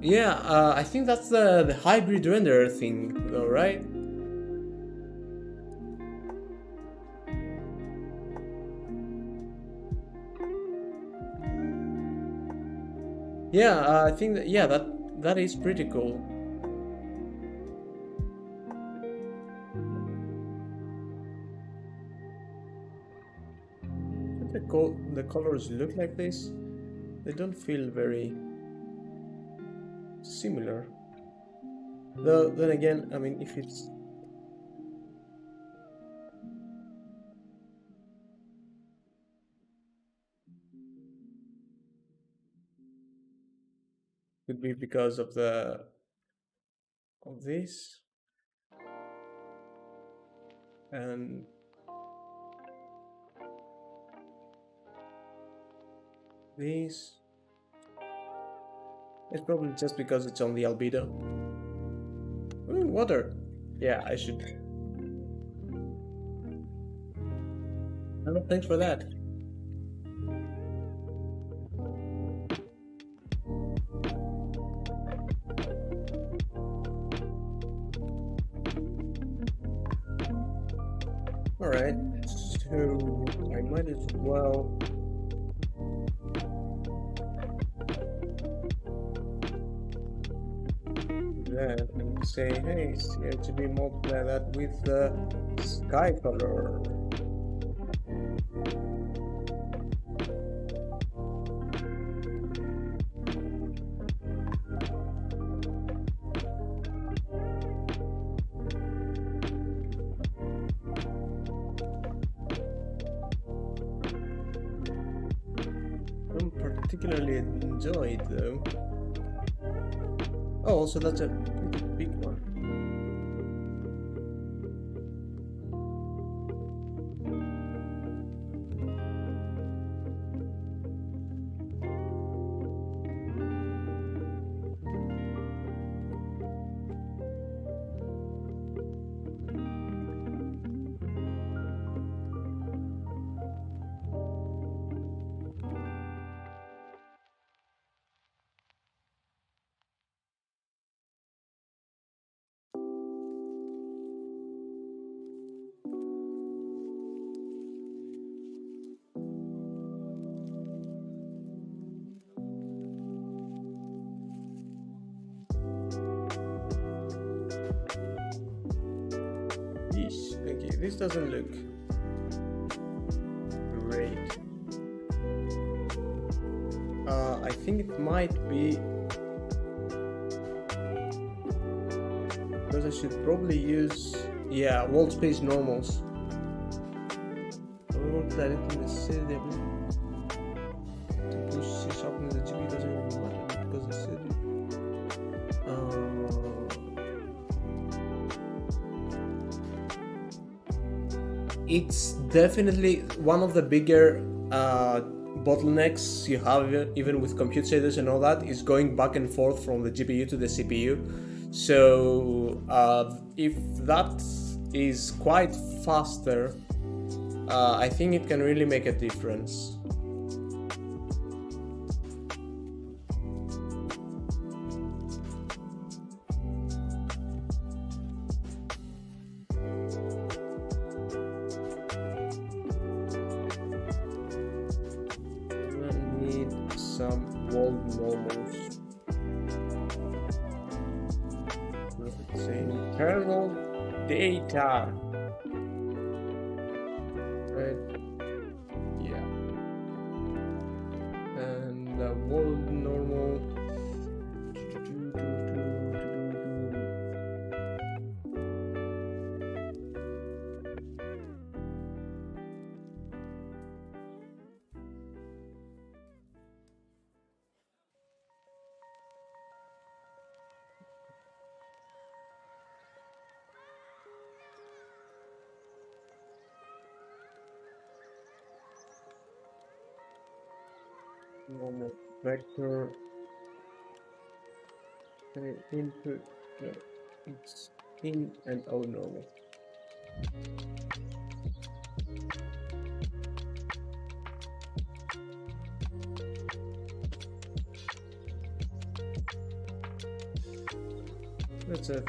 S1: Yeah, I think that's the hybrid renderer thing, though, right? Yeah, I think that, yeah, that is pretty cool. The colors look like this. They don't feel very similar. Though, then again, I mean, if it's... could be because of this and this. It's probably just because it's on the albedo. Ooh, water. Yeah, I should. Oh, thanks for that. Alright, so I might as well do that and say, hey, CRGB multiply that with the sky color. Particularly enjoyed though. Oh, also that's a pretty big one. Okay, this doesn't look great. I think it might be because I should probably use, yeah, wall space normals. I will work directly in the city to push C# in the GPU doesn't really matter because the city. It's definitely one of the bigger bottlenecks you have, even with compute shaders and all that, is going back and forth from the GPU to the CPU. So if that is quite faster, I think it can really make a difference. some world normals. Let's say internal data. Right. Yeah. And the world normal. Normal vector input, no, it's in and out normal. That's a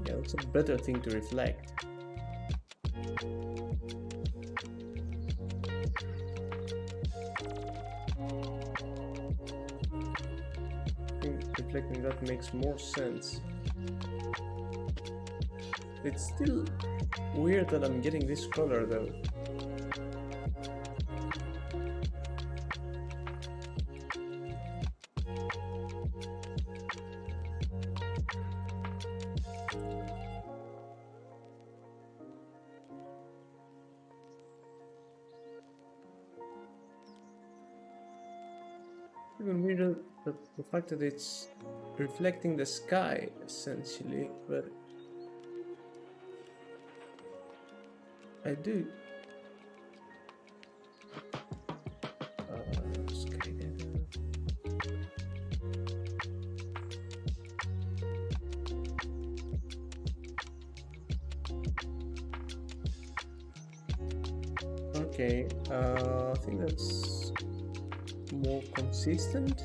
S1: that's a better thing to reflect. Reflecting that makes more sense. It's still weird that I'm getting this color though. Even weirder the fact that it's reflecting the sky essentially, but I do. Sky data. Okay, I think that's more consistent.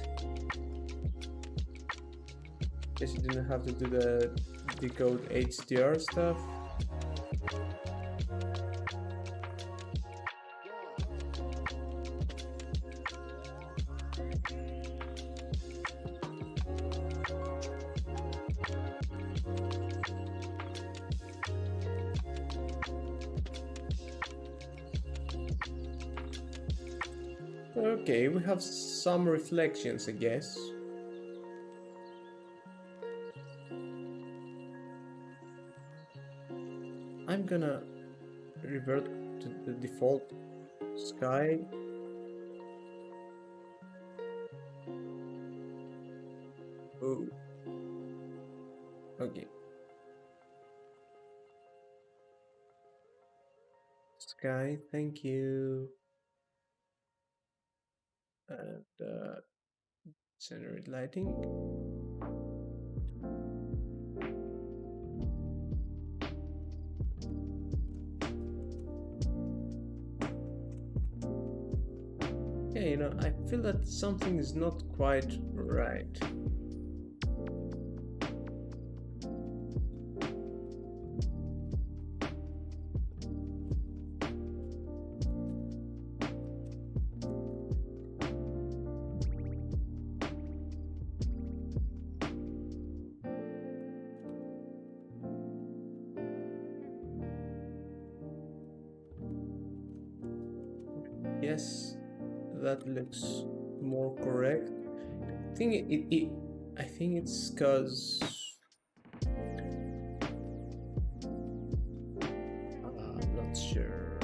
S1: Guess you didn't have to do the decode HDR stuff. Okay, we have some reflections, I guess. I'm gonna revert to the default sky. Oh. Okay. Sky, thank you. And generate lighting. Yeah, you know, I feel that something is not quite right. Yes, that looks more correct. I think I think it's because I'm not sure.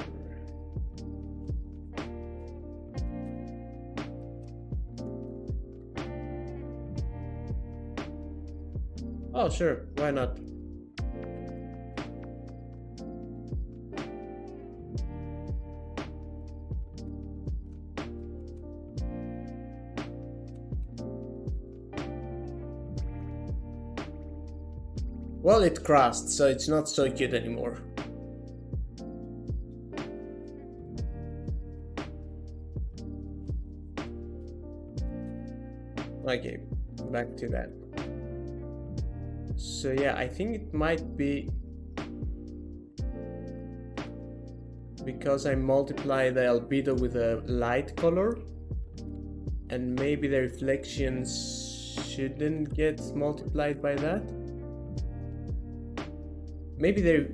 S1: Oh, sure, why not? Well, it crashed, so it's not so cute anymore. Okay, back to that. So yeah, I think it might be because I multiply the albedo with a light color, and maybe the reflections shouldn't get multiplied by that. Maybe the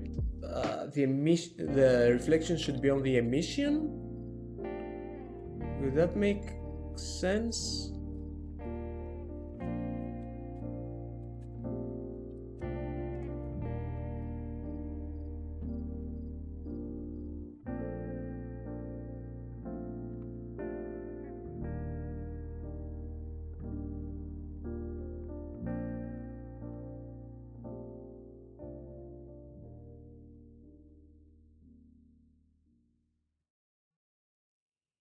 S1: reflection should be on the emission. Would that make sense?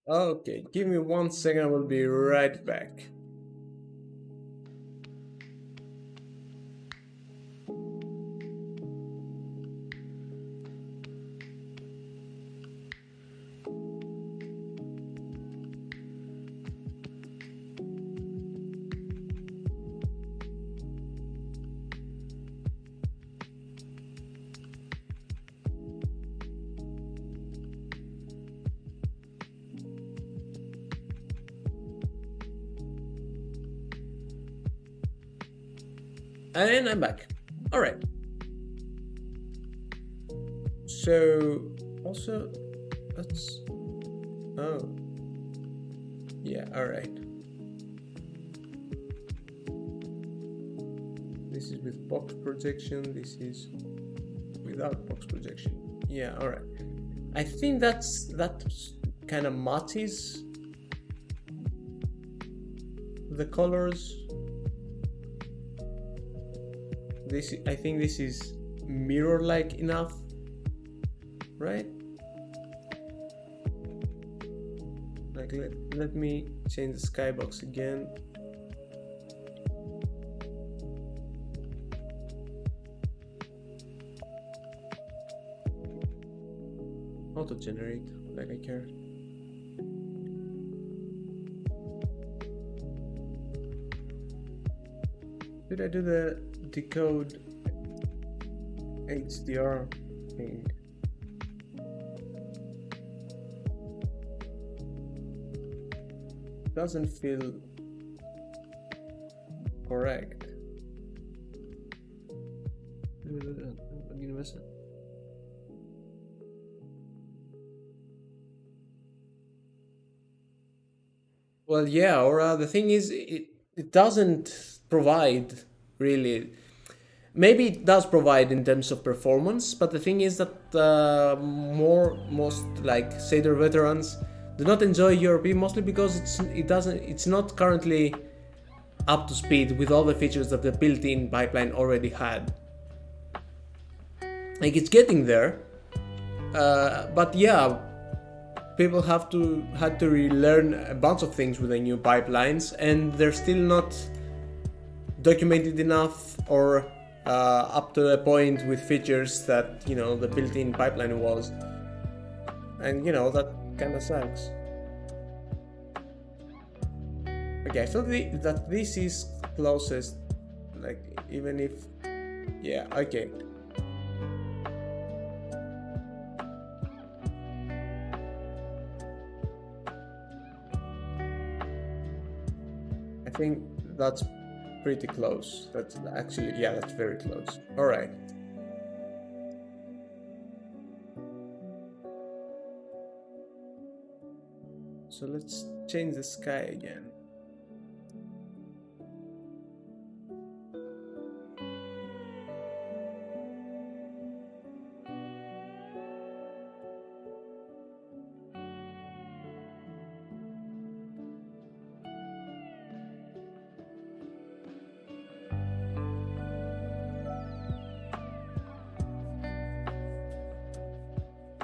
S1: Okay, give me 1 second, I will be right back. And I'm back. All right. So also, let's. Oh. Yeah. All right. This is with box projection. This is without box projection. Yeah. All right. I think that kind of matches the colors. I think this is mirror-like enough, right? Like let me change the skybox again. Auto-generate, like I care. Did I do the decode HDR thing? Doesn't feel correct. Well, yeah, or the thing is, it doesn't provide really. Maybe it does provide in terms of performance, but the thing is that most like Seder veterans do not enjoy ERP mostly because it's not currently up to speed with all the features that the built-in pipeline already had. Like it's getting there, but yeah, people had to relearn a bunch of things with the new pipelines, and they're still not documented enough or up to a point with features that the built-in pipeline was, and that kind of sucks. Okay, I thought that this is closest, like even if, yeah, okay. I think that's pretty close. That's actually, yeah, that's very close. All right. So let's change the sky again.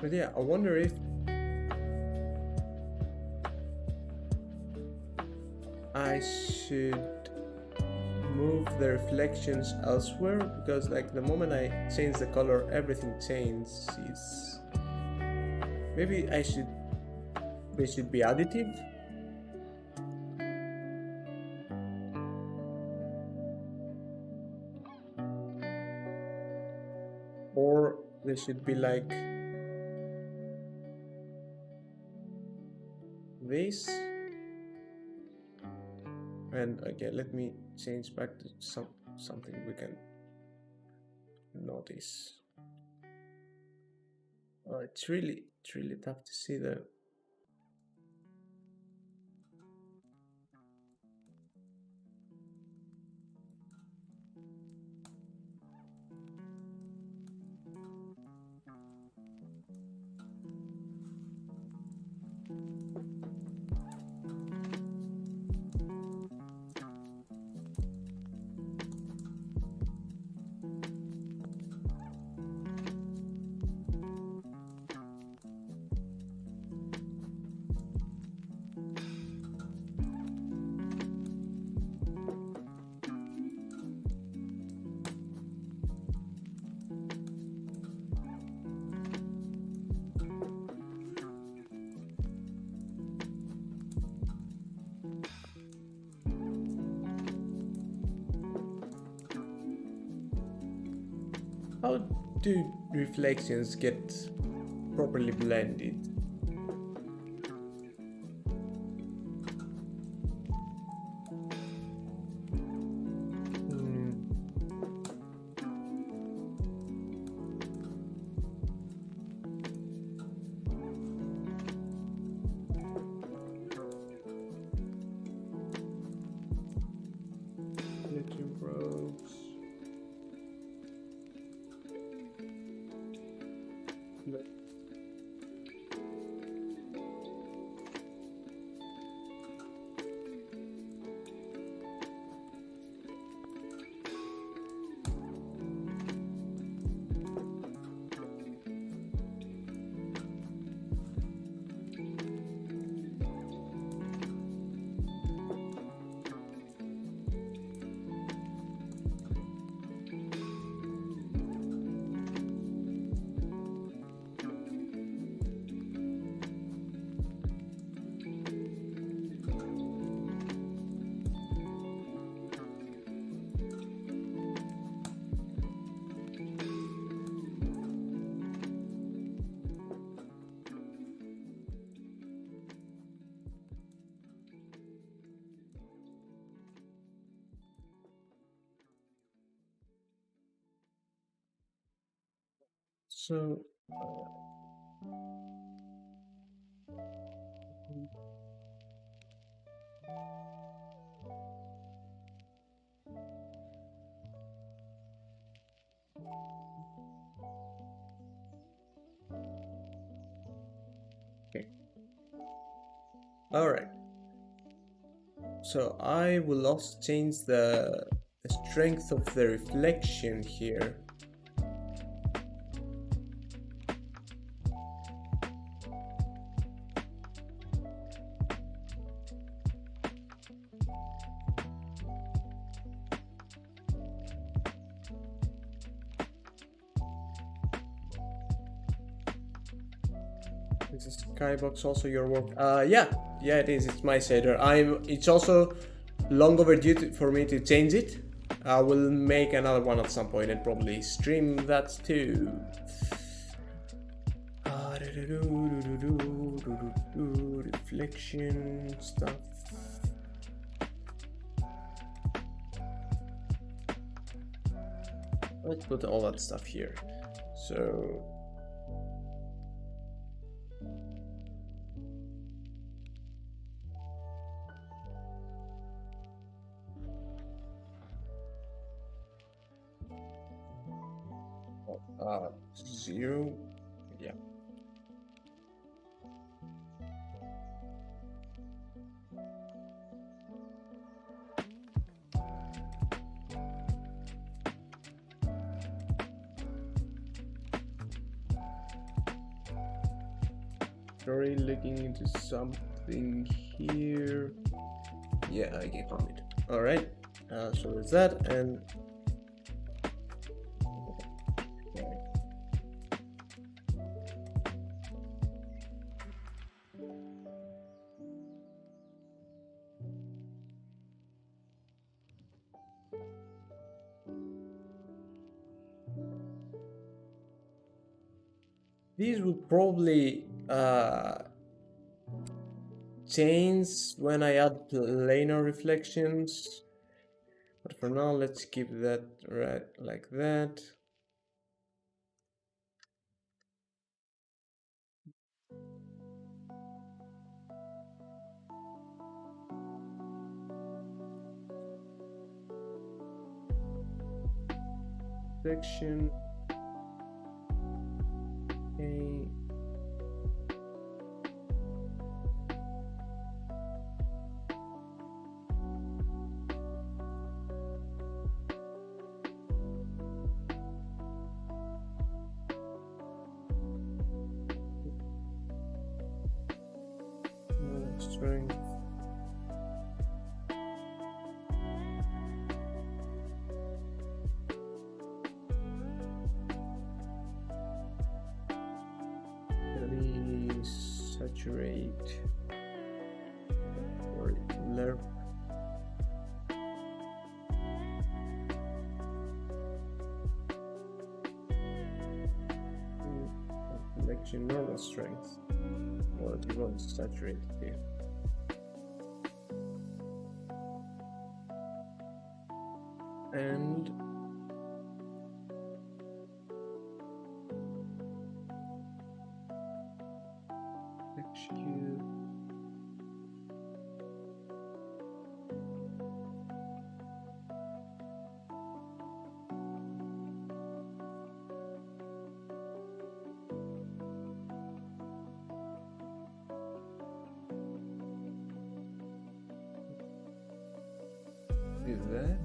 S1: But yeah, I wonder if I should move the reflections elsewhere, because like the moment I change the color, everything changes. Maybe they should be additive. Or they should be like this. And okay, let me change back to something we can notice. Oh, it's really tough to see the how do reflections get properly blended? Little rogues. So okay. All right. So I will also change the strength of the reflection here. Is the skybox also your work? Yeah, it is. It's my shader. It's also long overdue for me to change it. I will make another one at some point and probably stream that too. Reflection stuff. Let's put all that stuff here. So zero, yeah. Sorry, looking into something here. Yeah, I gave on it. All right, so there's that, and these will probably change when I add planar reflections, but for now let's keep that right like that. Reflection. Okay. Strength. Really saturate or lerp. Reflection normal strength. Or do you want to saturate it here? And execute. Do that.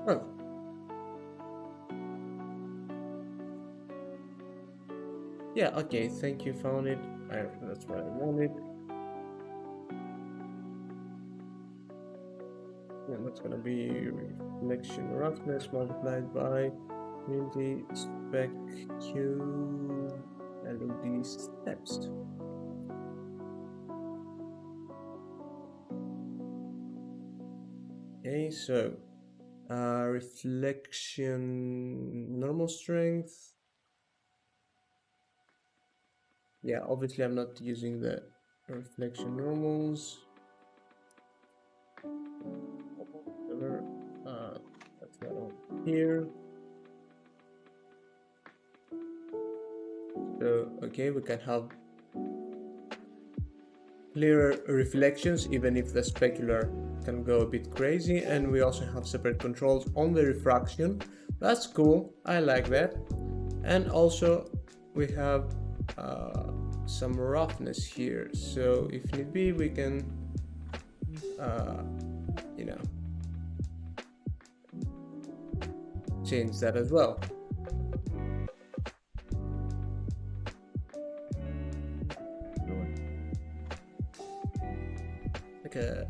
S1: Oh. Yeah, okay, thank you, found it. That's what I wanted. And that's gonna be reflection roughness multiplied by community spec Q LOD steps. Okay, so reflection normal strength. Yeah, obviously I'm not using the reflection normals. That's not on here. So okay, we can have clearer reflections even if the specular can go a bit crazy, and we also have separate controls on the refraction. That's cool, I like that. And also we have some roughness here, so if need be we can you know, change that as well. Okay,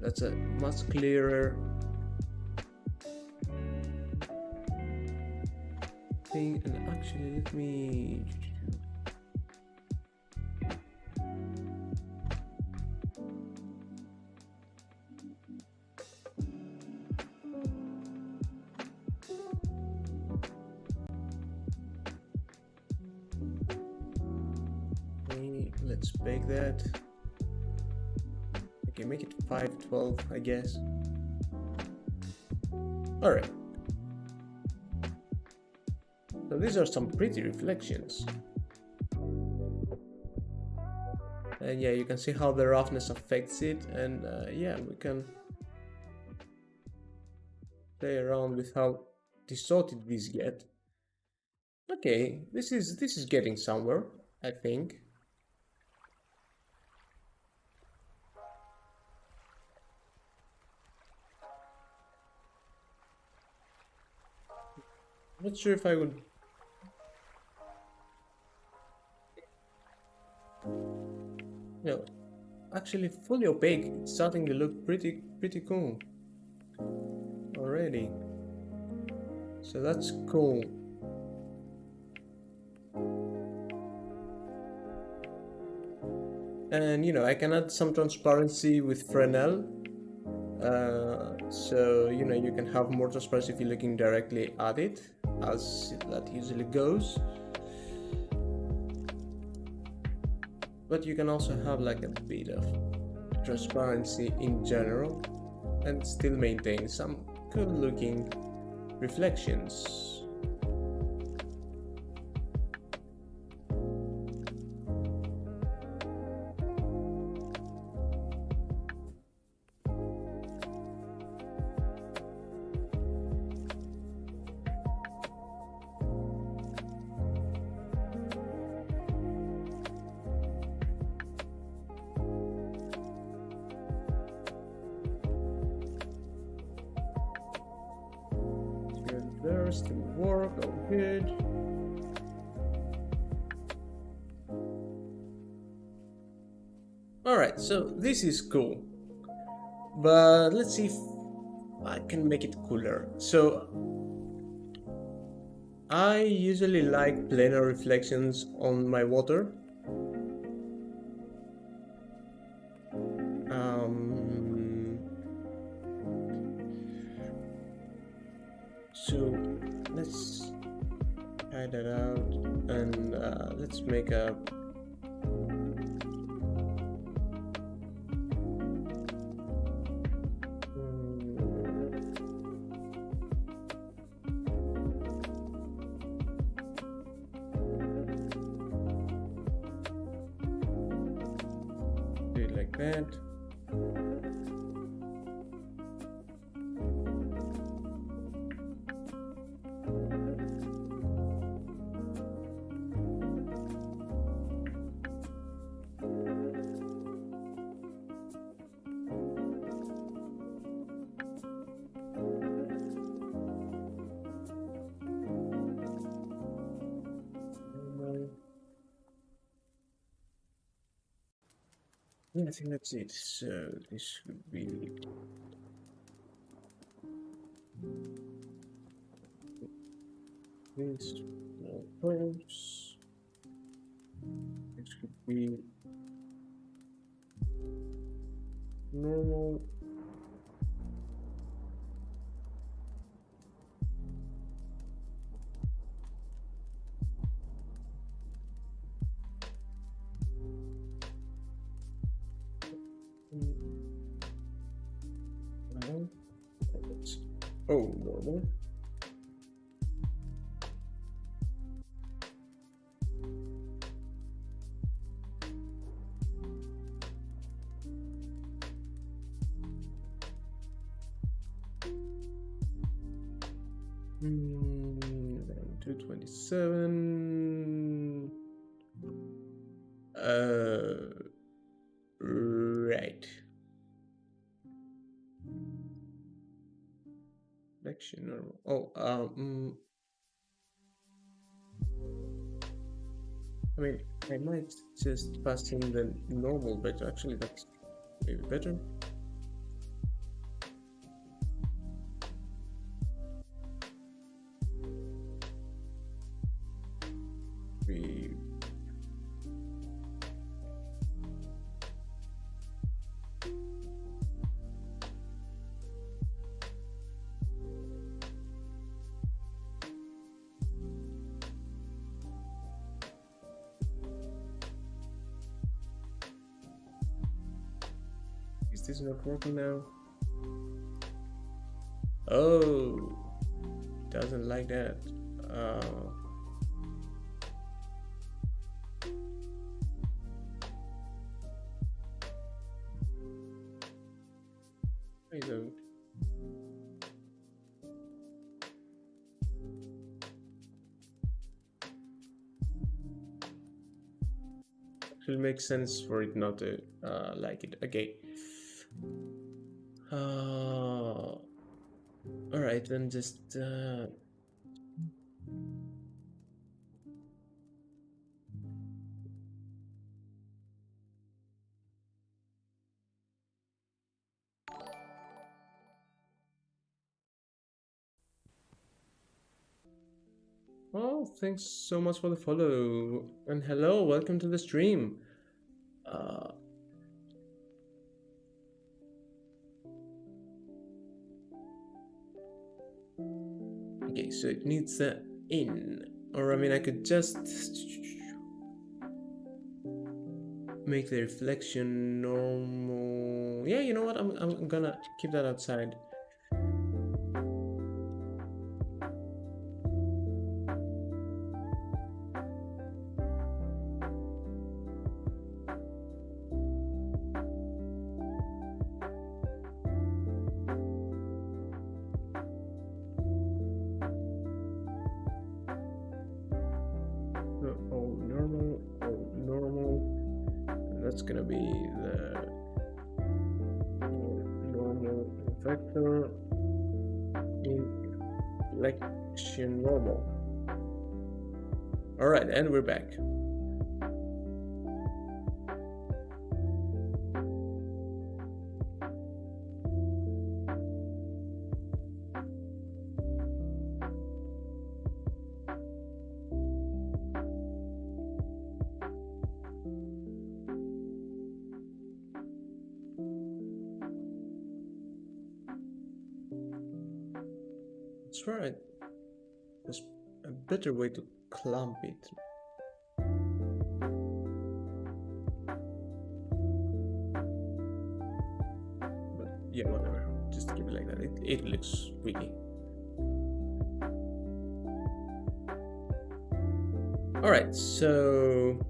S1: that's a much clearer thing. And actually let me let's bake that. Okay, make it 512, I guess. All right. So these are some pretty reflections. And yeah, you can see how the roughness affects it, and yeah, we can play around with how distorted these get. Okay, this is getting somewhere, I think. Not sure if I would actually fully opaque. It's starting to look pretty cool already. So that's cool. And you know, I can add some transparency with Fresnel. So you know, you can have more transparency if you're looking directly at it, as that usually goes. But you can also have like a bit of transparency in general and still maintain some good looking reflections. There still work, all good. Alright, so this is cool. But let's see if I can make it cooler. So I usually like planar reflections on my water. So let's try that out, and let's make a do it like that. Yeah, I think that's it. So this should be this curves. This could be normal. Oh, normal. Then 227. Right. Selection normal. Oh, I mean, I might just pass in the normal, but actually that's maybe better. We Is this not working now? Oh, doesn't like that. I don't. It will make sense for it not to like it. Okay. All right, then just Oh, thanks so much for the follow. And hello, welcome to the stream. Okay, so it needs a in. Or I mean, I could just make the reflection normal. Yeah, you know what? I'm gonna keep that outside. All normal. And that's gonna be the normal vector inflection normal. All right, and we're back. That's right. There's a better way to clamp it. But yeah, whatever. Just keep it like that. It looks really. Alright, so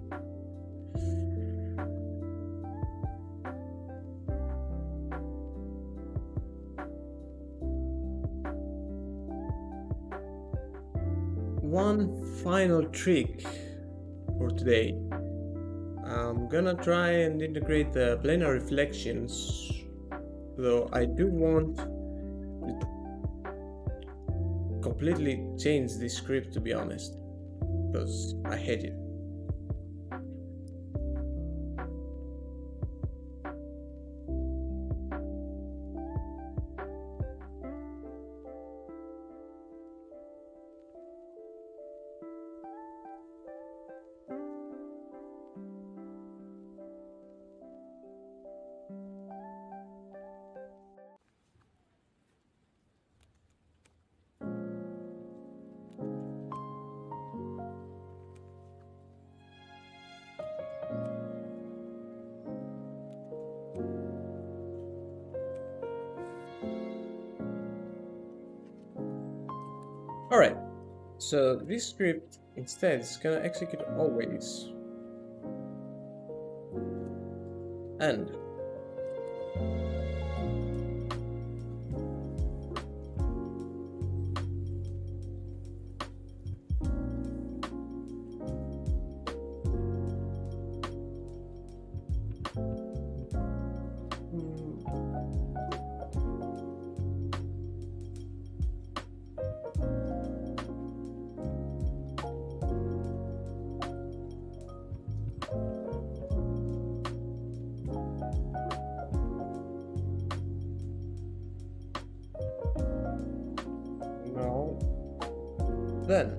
S1: one final trick for today. I'm gonna try and integrate the planar reflections, though I do want to completely change this script, to be honest, because I hate it. Alright, so this script instead is gonna execute always. And now then.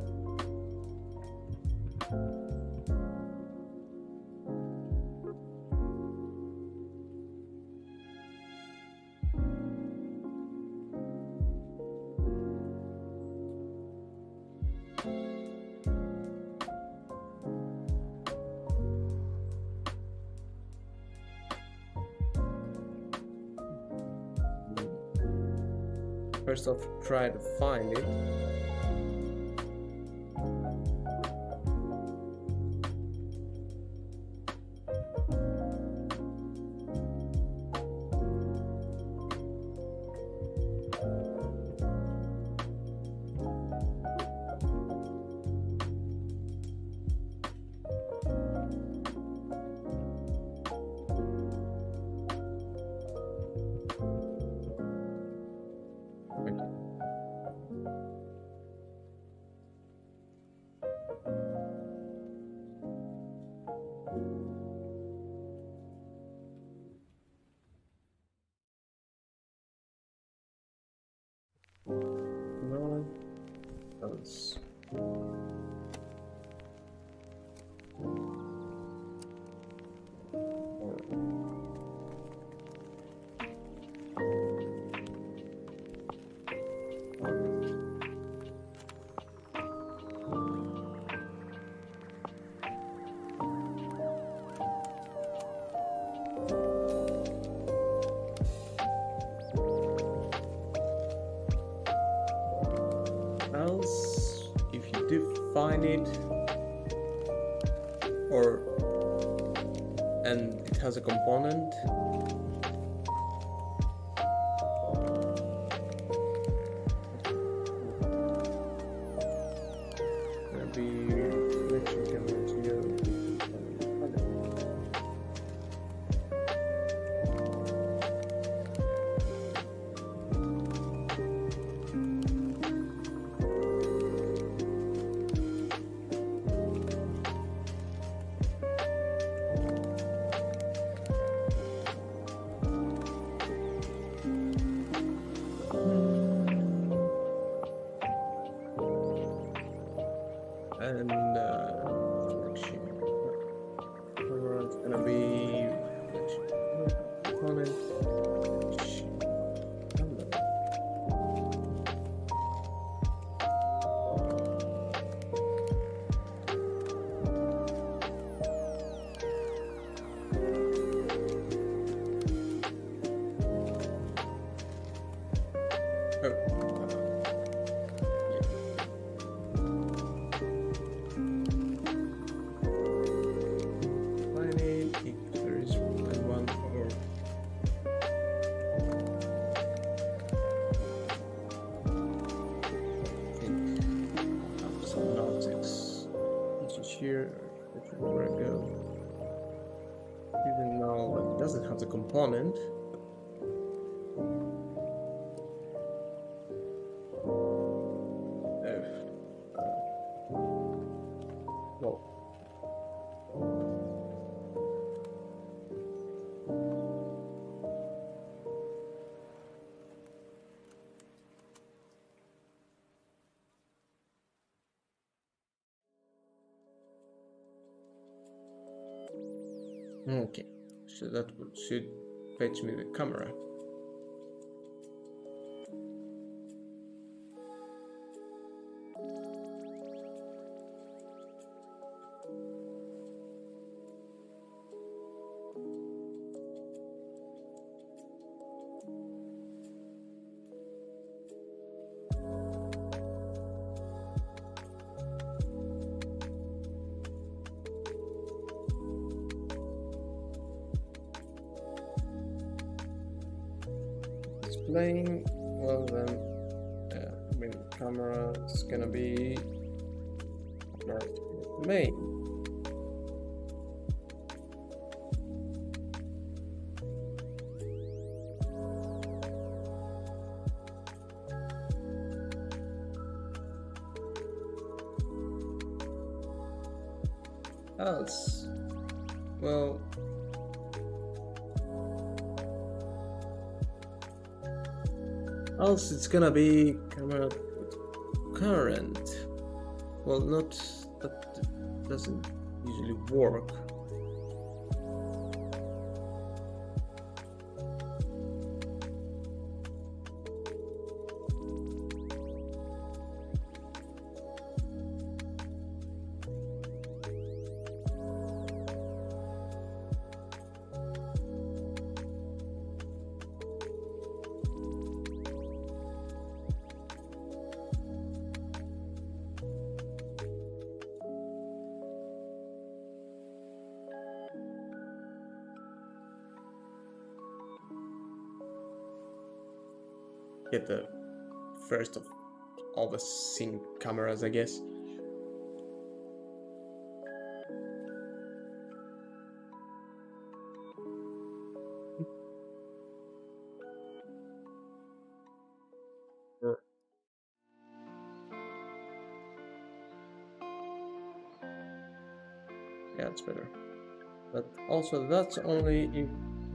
S1: First off, try to find it. define it, and it has a component. And selection camera is gonna be component here, where I go. Even now it doesn't have the component. Well. Okay, so that should fetch me the camera. Playing, well then, camera is gonna be main. Else, well. Else it's gonna be camera current. Well, not that doesn't usually work. Get the first of all the sync cameras, I guess. Yeah, it's better. But also that's only if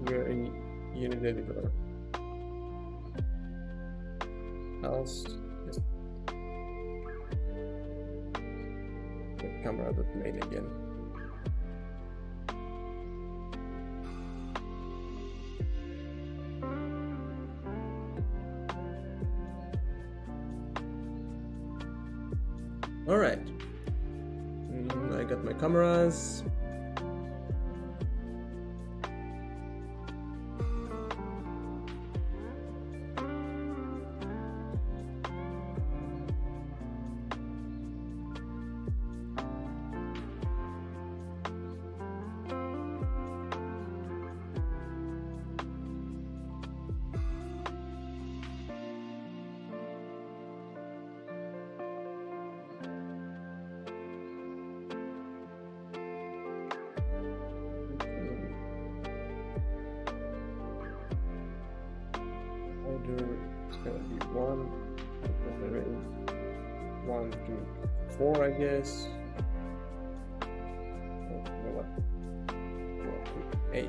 S1: we're in Unity Editor. Else just get camera.main again. All right, I got my cameras. 1, 2, 4, I guess. Oh, you know what? 4, 2, 8.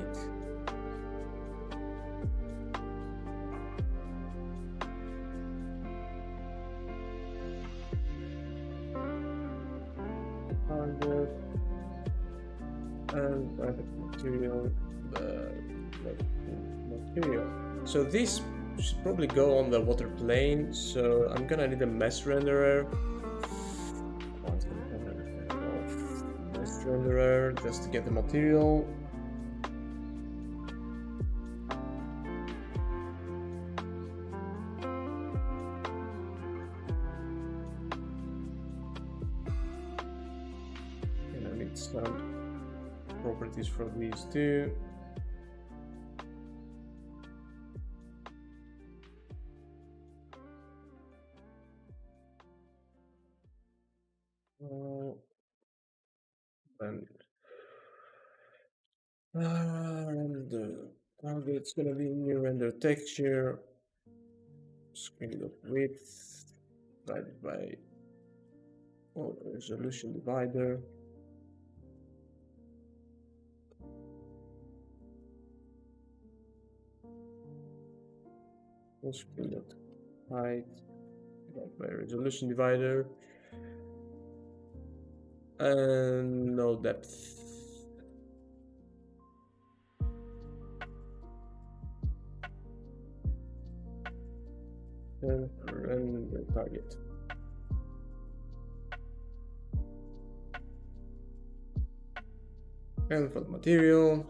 S1: And material. So this should probably go on the water plane. So I'm gonna need a mesh renderer. Mesh renderer just to get the material. And I need some properties for these two. And render. It's gonna be new render texture, screen of width divided by resolution divider. Screen of height divided by resolution divider. And no depth. And render target. And for the material,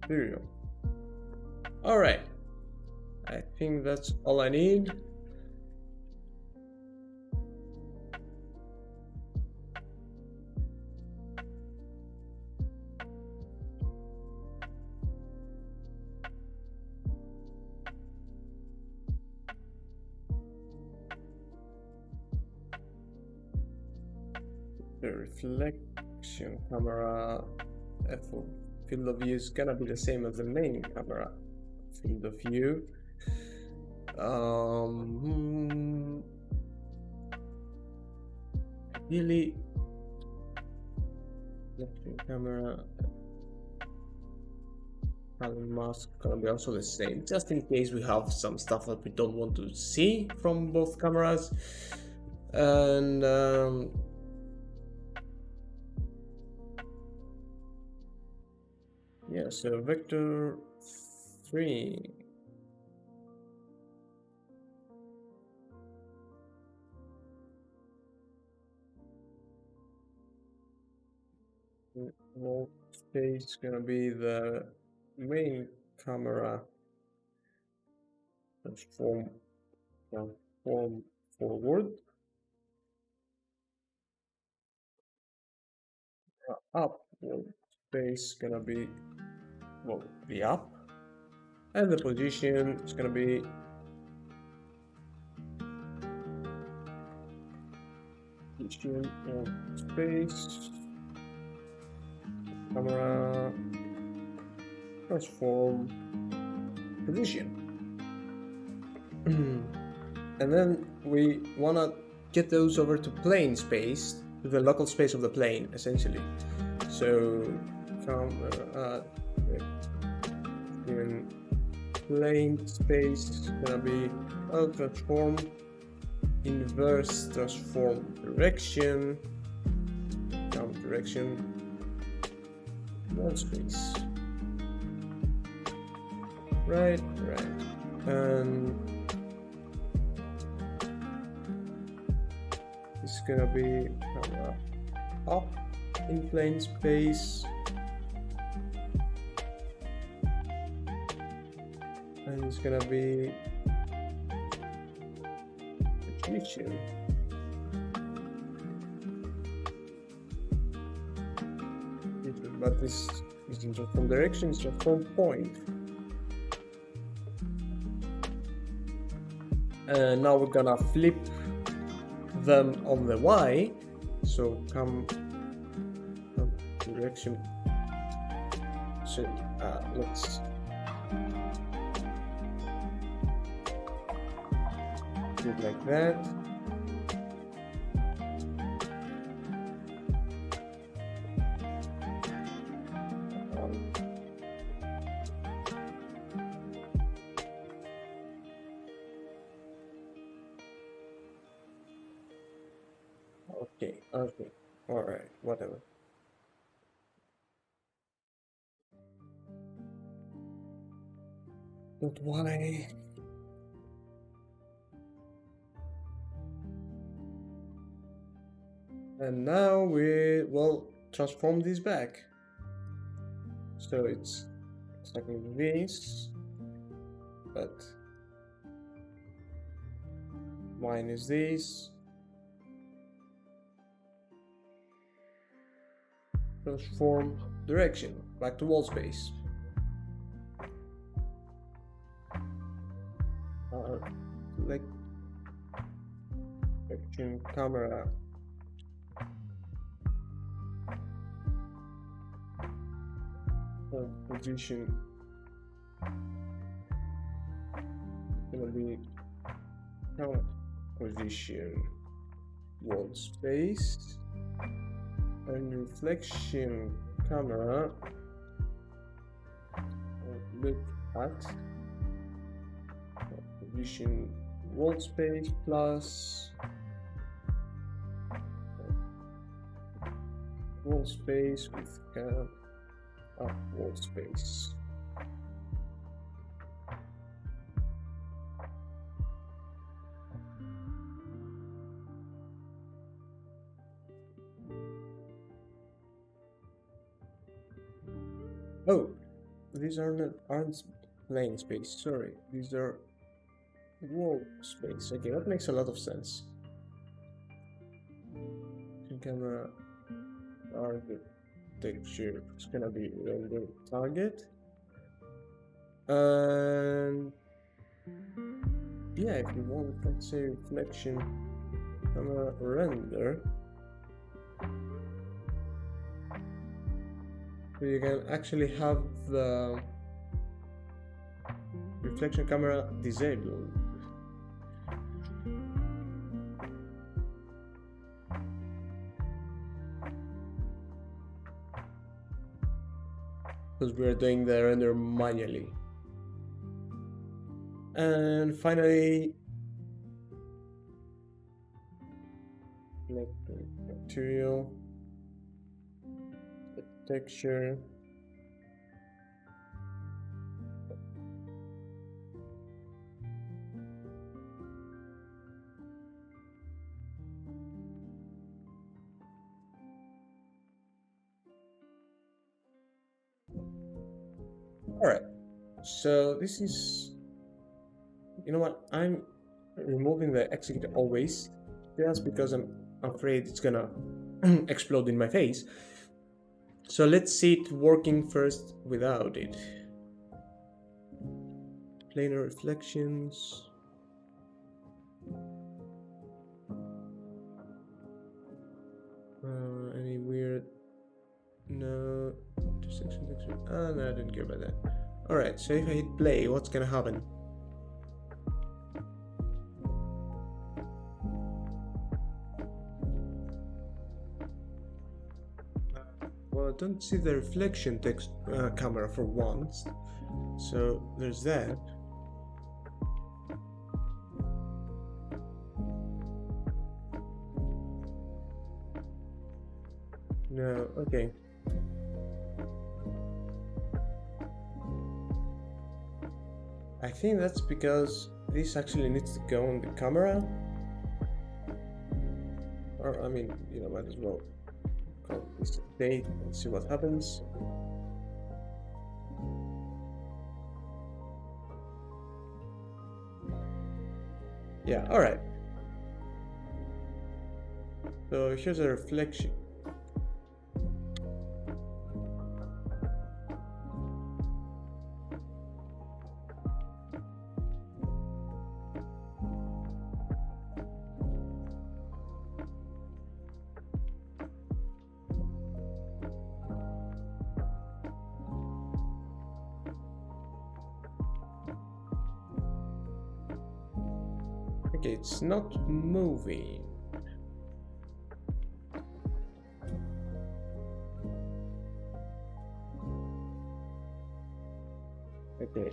S1: material. All right, I think that's all I need. The reflection camera for field of view is gonna be the same as the main camera field of view. Ideally, reflection camera color mask gonna be also the same, just in case we have some stuff that we don't want to see from both cameras. And yeah, so vector 3. Wall space gonna be the main camera. Transform forward. Up wall space gonna be the up, and the position is gonna be position of space. Camera transform position. And then we wanna get those over to plane space, to the local space of the plane, essentially. So camera in plane space is gonna be transform inverse transform direction, direction, wall space. Right, and it's gonna be up in plane space, and it's gonna be position but this isn't transform direction, it's transform point. And now we're gonna flip them on the Y, so come direction. So let's do it like that. Okay, alright, whatever. But why? And now we will transform this back. So it's exactly this, but minus this. Transform direction back to wall space. Like direction camera. Position gonna be count position wall space. And reflection camera, look at position wall space plus wall space with count wall space. Oh, these aren't plane space, sorry. These are wall space. Okay, that makes a lot of sense. Camera architecture. It's gonna be render target. And yeah, if you want, let's say reflection camera render. So you can actually have the reflection camera disabled. Because we're doing the render manually. And finally, material, texture. Alright, so this is, you know what, I'm removing the execute always just because I'm afraid it's gonna explode in my face. So let's see it working first without it. Planar reflections. Any weird? No. Intersection. Ah, no, I didn't care about that. Alright, so if I hit play, what's gonna happen? Well, I don't see the reflection text camera for once, so there's that. No, okay. I think that's because this actually needs to go on the camera. Or, I mean, you know, might as well call this date and see what happens. Yeah, alright. So here's a reflection. Okay, it's not moving. Okay,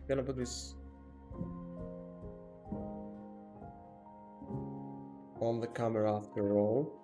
S1: gonna put this on the camera after all.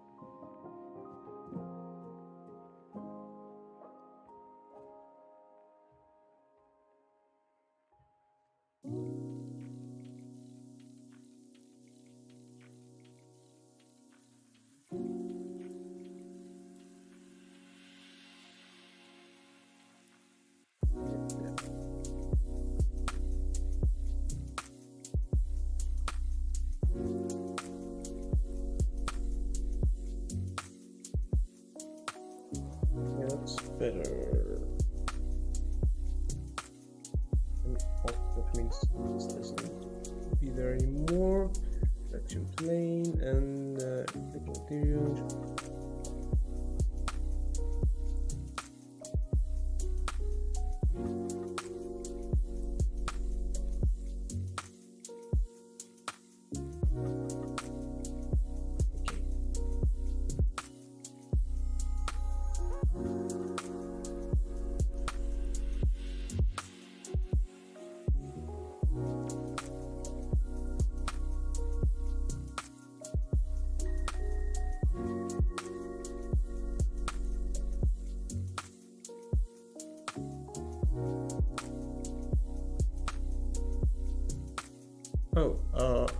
S1: Yeah, that's better. And that means this doesn't be there anymore. Selection plane and the material.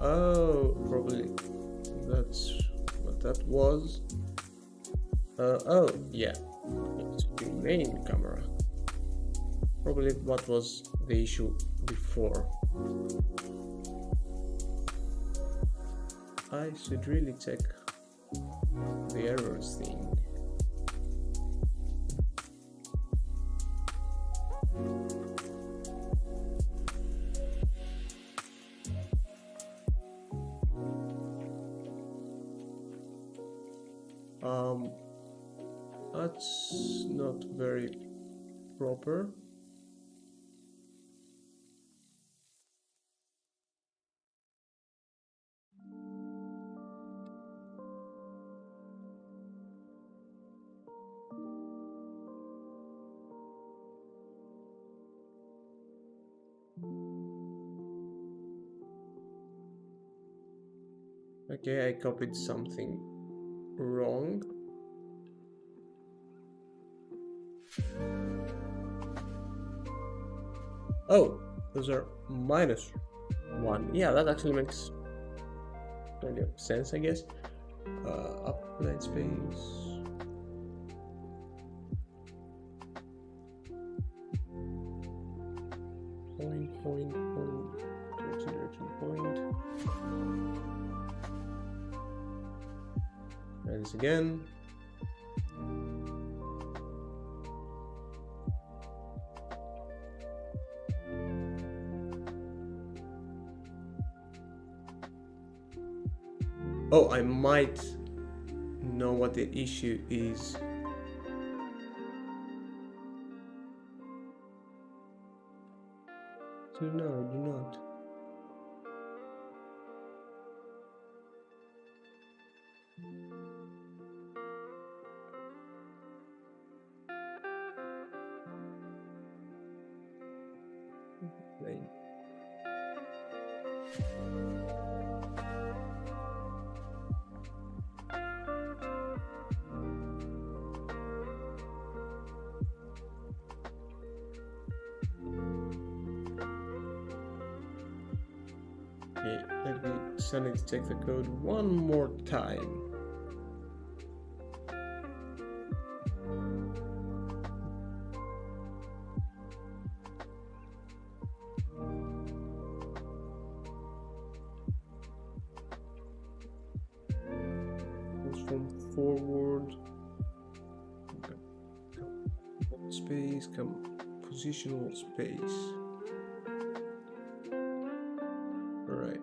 S1: Oh, probably that's what that was. Oh, yeah, it's the main camera. Probably what was the issue before. I should really check the errors thing. That's not very proper. Okay, I copied something wrong. Oh, those are -1. Yeah, that actually makes plenty of sense, I guess. Apply space. Point, direction, point. Try this again. Oh, I might know what the issue is. So no, do not. Plane. Okay, let me sanity check the code one more time. Transform forward. Okay. Space, positional space. Alright.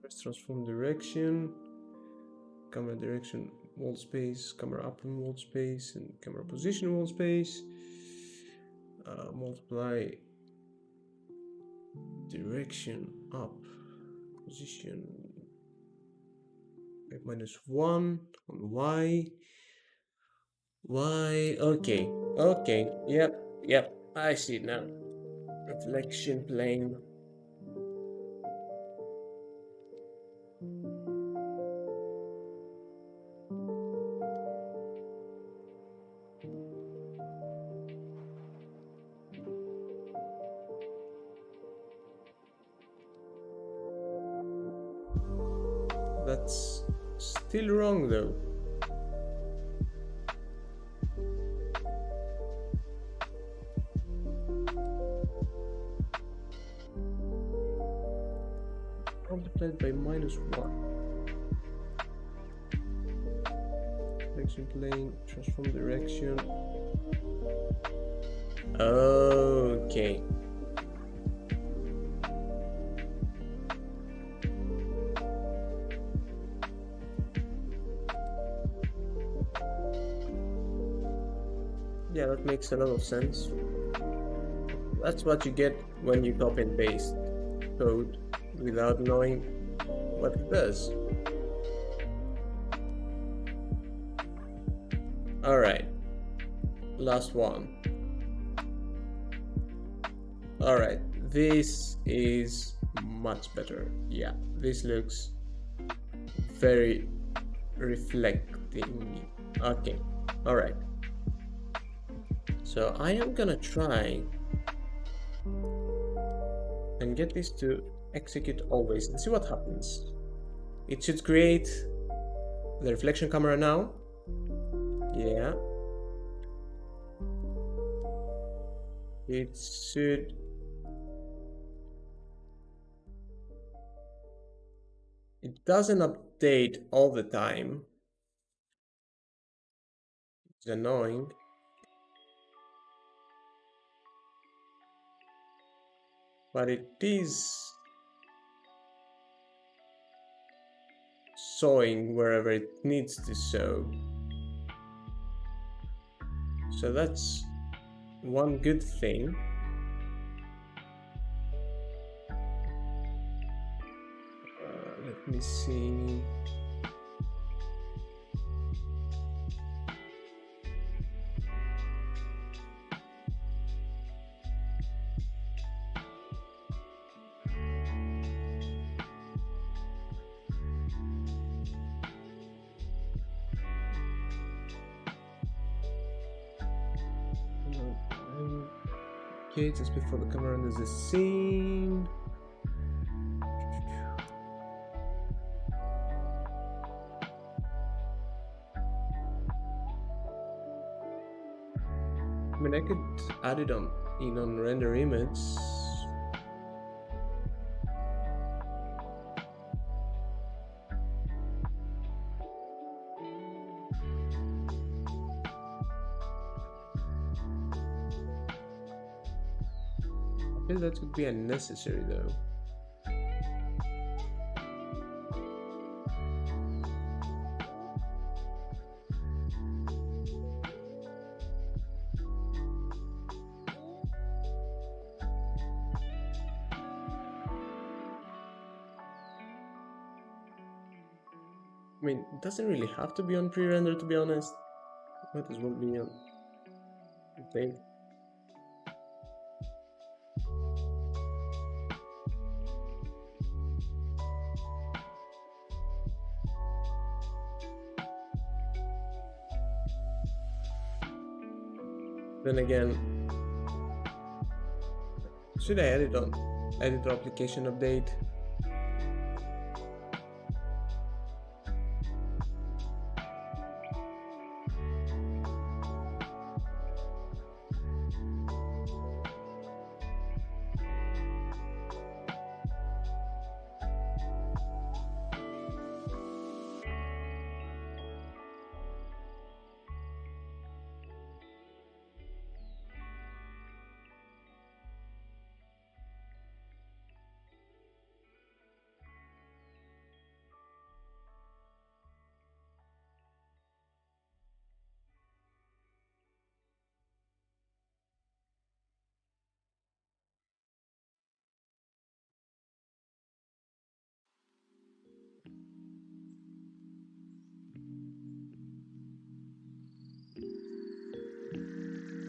S1: Let's transform direction. camera direction wall space, camera up and wall space, and camera position wall space. Multiply direction up, position -1 on y. Okay, yep, I see it now. Reflection plane. That's still wrong though. Multiplied by -1. Direction plane, transform direction. Okay. Yeah, that makes a lot of sense. That's what you get when you copy and paste code without knowing what it does. Alright, last one. Alright, this is much better. Yeah, this looks very reflecting. Okay, alright. So I am gonna try and get this to execute always and see what happens. It should create the reflection camera now. Yeah. It should. It doesn't update all the time. It's annoying. But it is showing wherever it needs to show. So that's one good thing. Let me see. Okay, just before the camera enters the scene. I mean, I could add it on render image. I feel that would be unnecessary though. I mean, it doesn't really have to be on pre-render, to be honest. Might as well be on paint. Then again, should I edit on editor application update?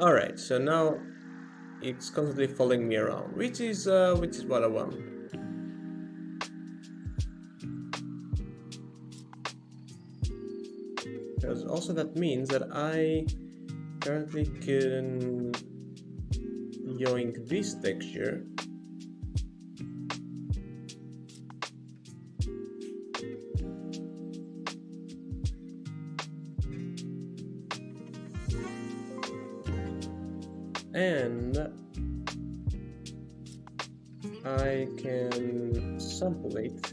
S1: All right, so now it's constantly following me around, which is what I want. Because also that means that I currently can yoink this texture and I can sample it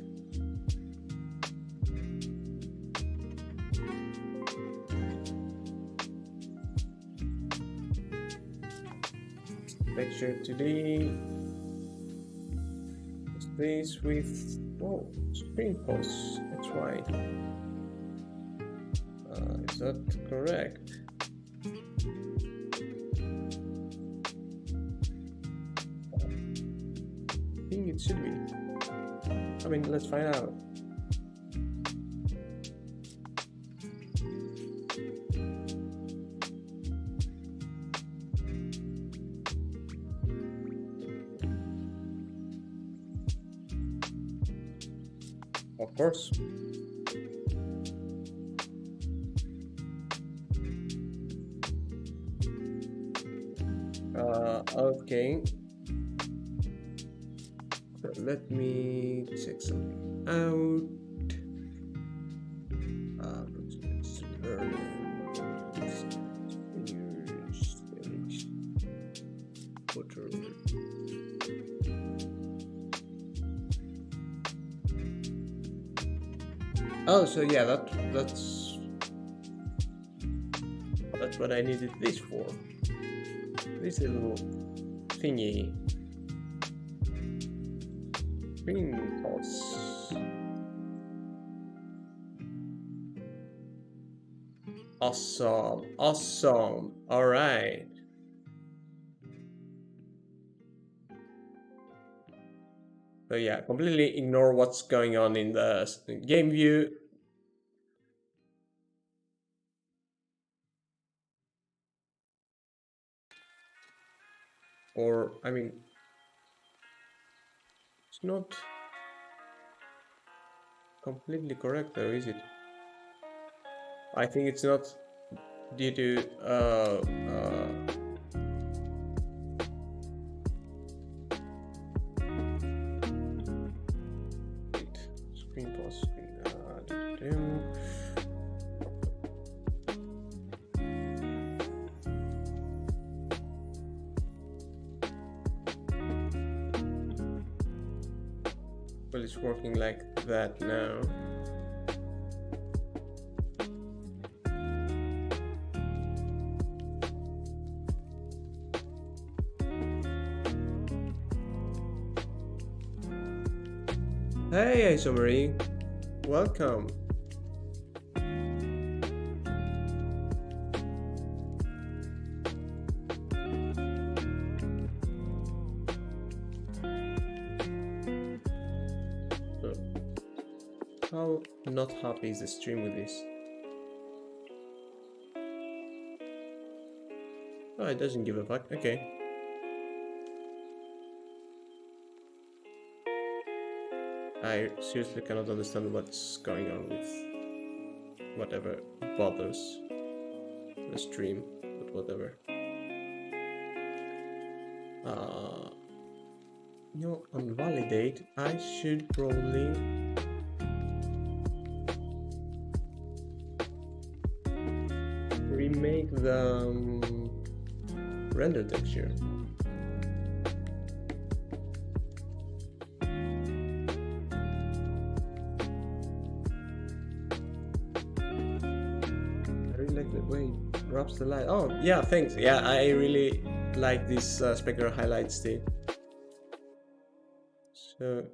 S1: texture today. This with sprinkles. That's why. Is that correct? I think it should be. I mean, let's find out. Of course. Okay. So let me check something out. Oh, so yeah, that's what I needed this for. This little thingy. Sprinkles. Awesome, awesome. All right. So yeah, completely ignore what's going on in the game view. Or, I mean, it's not completely correct though, is it? I think it's not due to screen pause. Well, it's working like that now. Hey, Isomary, welcome. So, how not happy is the stream with this? Oh, it doesn't give a fuck. Okay. I seriously cannot understand what's going on with whatever bothers the stream, but whatever. On validate, I should probably remake the render texture. Drops the light. Oh yeah, thanks. Yeah, I really like this specular highlights too. So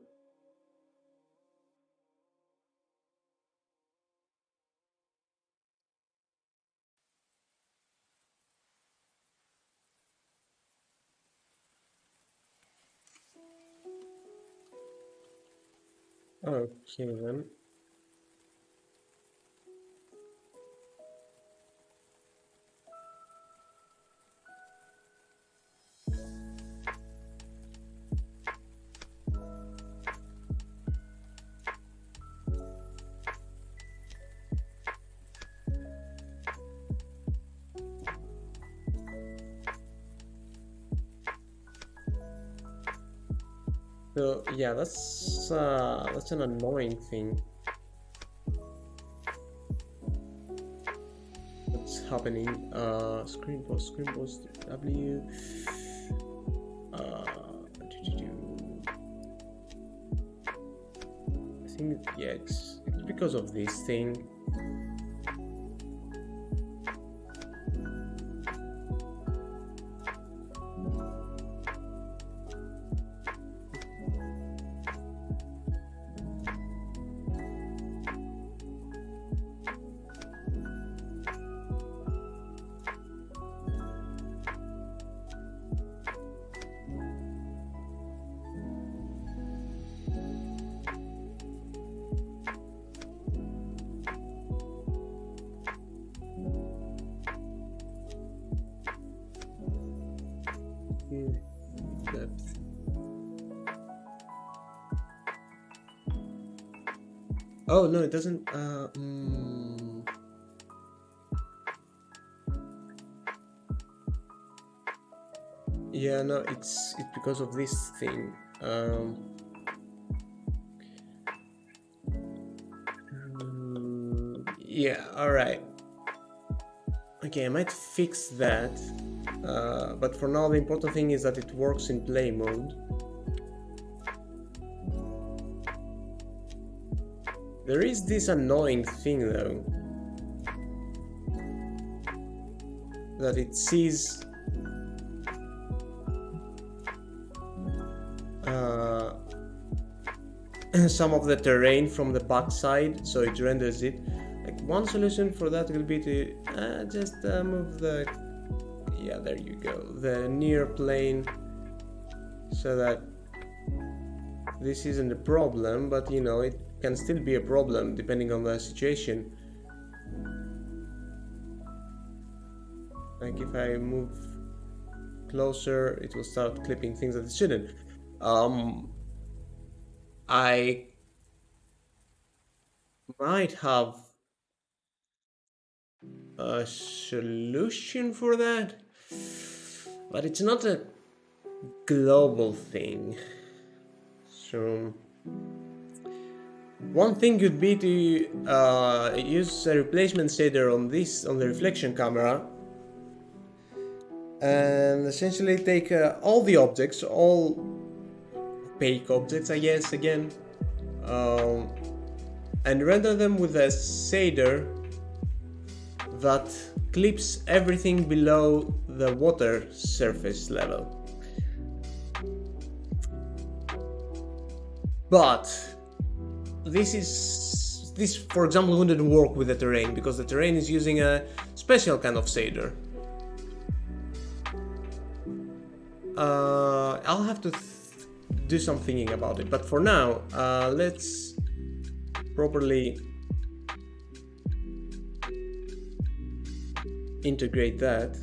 S1: okay then. So yeah, that's an annoying thing. What's happening? Screen post W. I think yeah, it's because of this thing. Depth. Oh no, it doesn't. Yeah, no, it's because of this thing. Yeah, all right. Okay, I might fix that. But for now, the important thing is that it works in play mode. There is this annoying thing though, that it sees some of the terrain from the backside, so it renders it. Like one solution for that will be to just move the, yeah, there you go, the near plane, so that this isn't a problem, but you know, it can still be a problem depending on the situation. Like if I move closer, it will start clipping things that it shouldn't. I might have a solution for that, but it's not a global thing. So one thing could be to use a replacement shader on the reflection camera, and essentially take all the objects, all opaque objects, I guess, again, and render them with a shader that clips everything below the water surface level. But this for example wouldn't work with the terrain, because the terrain is using a special kind of shader. I'll have to do some thinking about it, but for now, let's properly integrate that.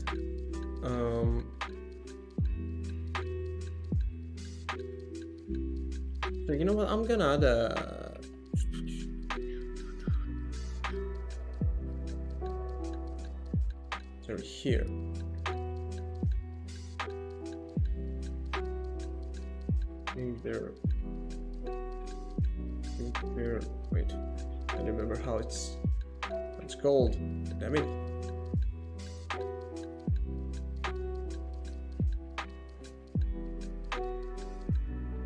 S1: So you know what, I'm gonna add a sorry, here. There. Wait, I don't remember how it's called. Damn it.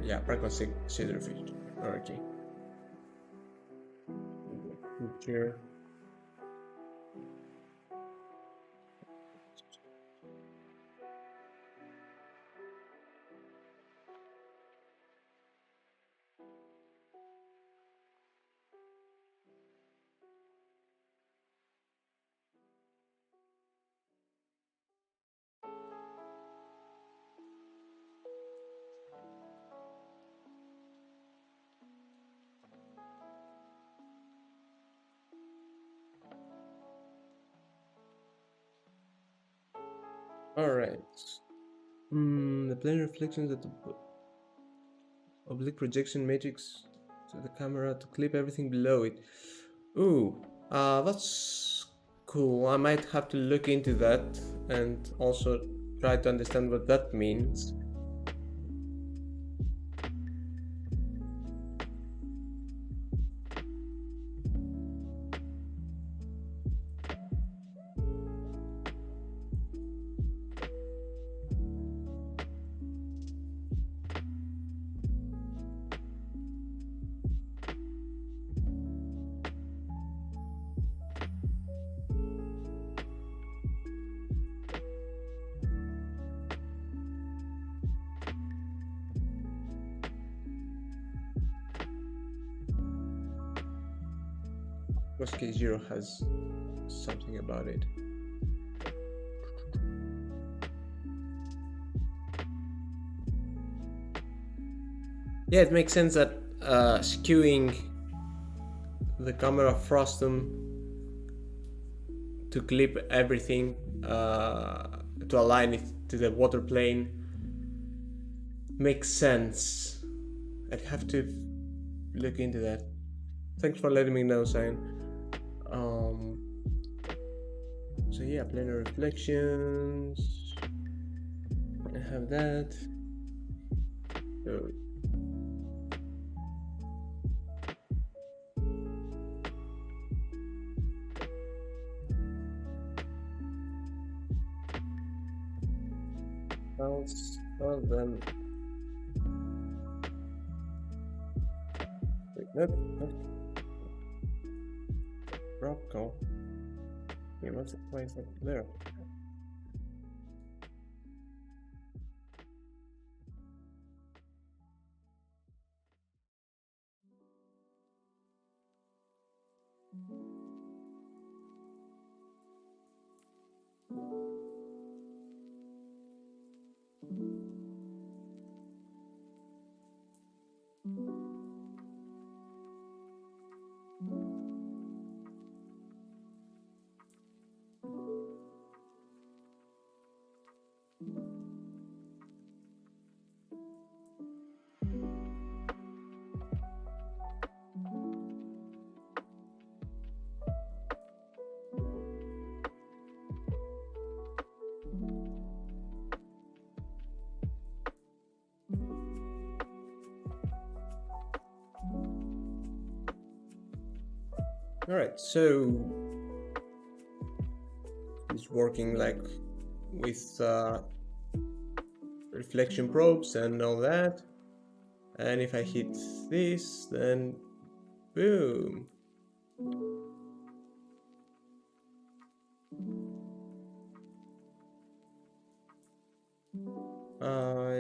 S1: Yeah, pragmatic shader feature. Okay. Here. Alright. The plane reflections at the oblique projection matrix to the camera to clip everything below it. Ooh, that's cool. I might have to look into that and also try to understand what that means. Because K0 has something about it. Yeah, it makes sense that skewing the camera frustum to clip everything to align it to the water plane makes sense. I'd have to look into that. Thanks for letting me know, Cyan. So yeah, planar reflections. I have that. So well then. Wait, nope. Rocco. Okay, why is that there? All right, so it's working like with reflection probes and all that. And if I hit this, then boom.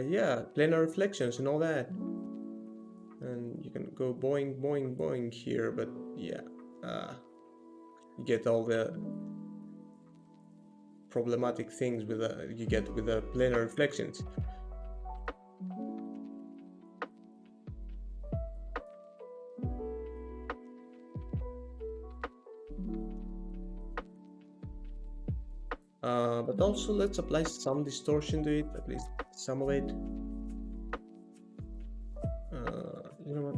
S1: Yeah, planar reflections and all that. And you can go boing, boing, boing here, but yeah, you get all the problematic things with you get with the planar reflections. But also let's apply some distortion to it, at least some of it. You know what?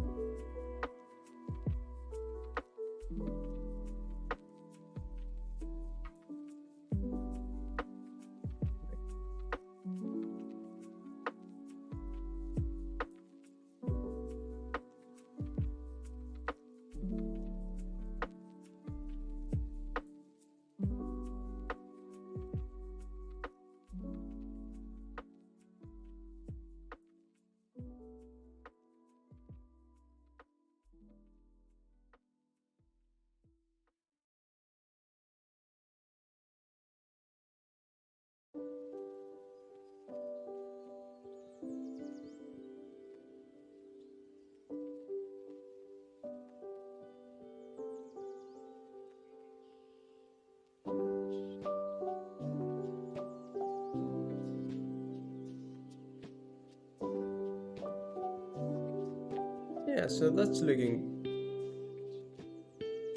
S1: Yeah, so that's looking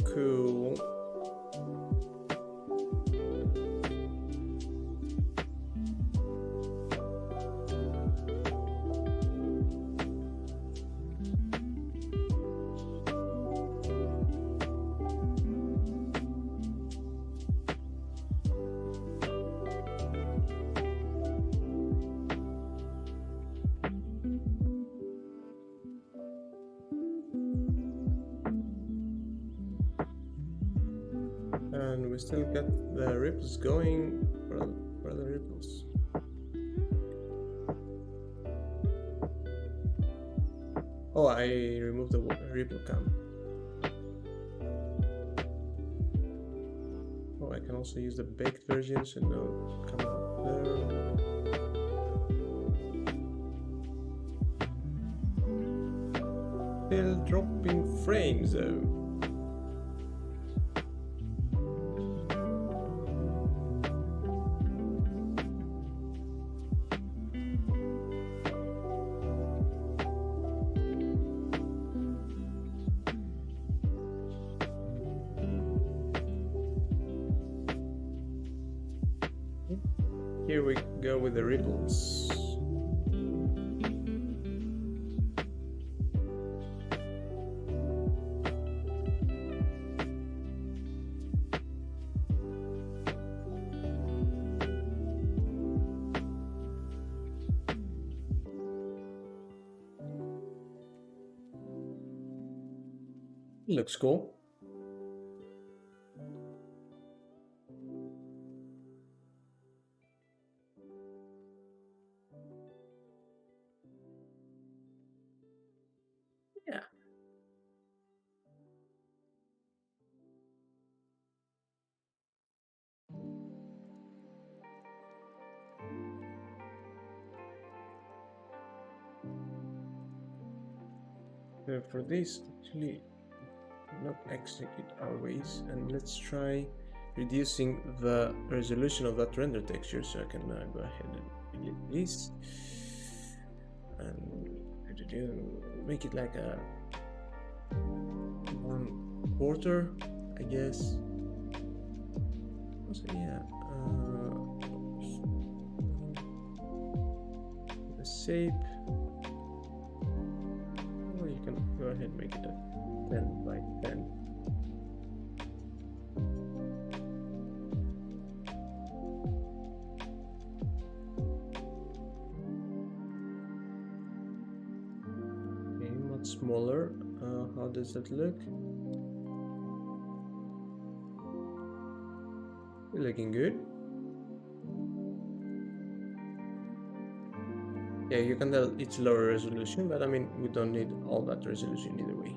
S1: cool. And we still got the ripples going. Where are the ripples? Oh, I removed the ripple cam. Oh, I can also use the baked version, so no come up there. Still dropping frames though. go with the ripples. Looks cool. Yeah. So for this, actually, not execute always, and let's try reducing the resolution of that render texture, so I can go ahead and delete this and make it like a 1/4, I guess. So yeah, the shape. Or you can go ahead and make it a 10 by 10. Okay, much smaller. How does that look? Looking good. Yeah, you can tell it's lower resolution, but I mean, we don't need all that resolution either way.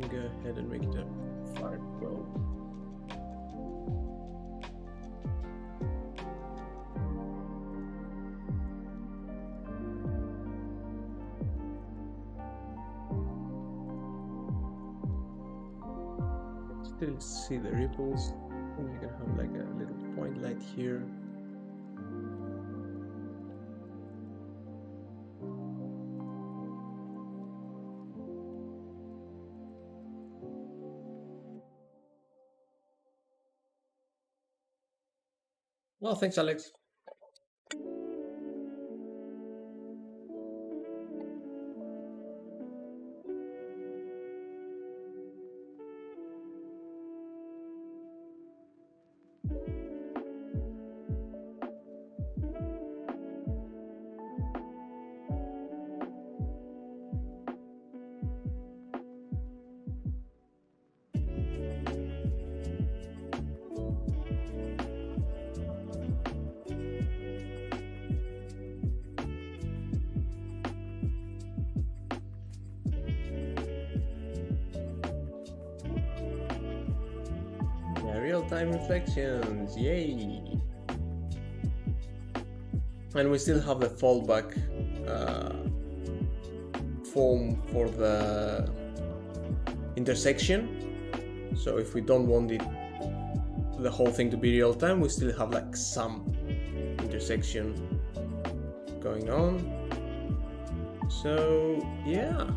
S1: Go ahead and make it a 512. Still see the ripples, and you can have like a little point light here. Well, thanks, Alex. Real-time reflections, yay! And we still have the fallback form for the intersection. So if we don't want the whole thing to be real-time, we still have like some intersection going on. So yeah.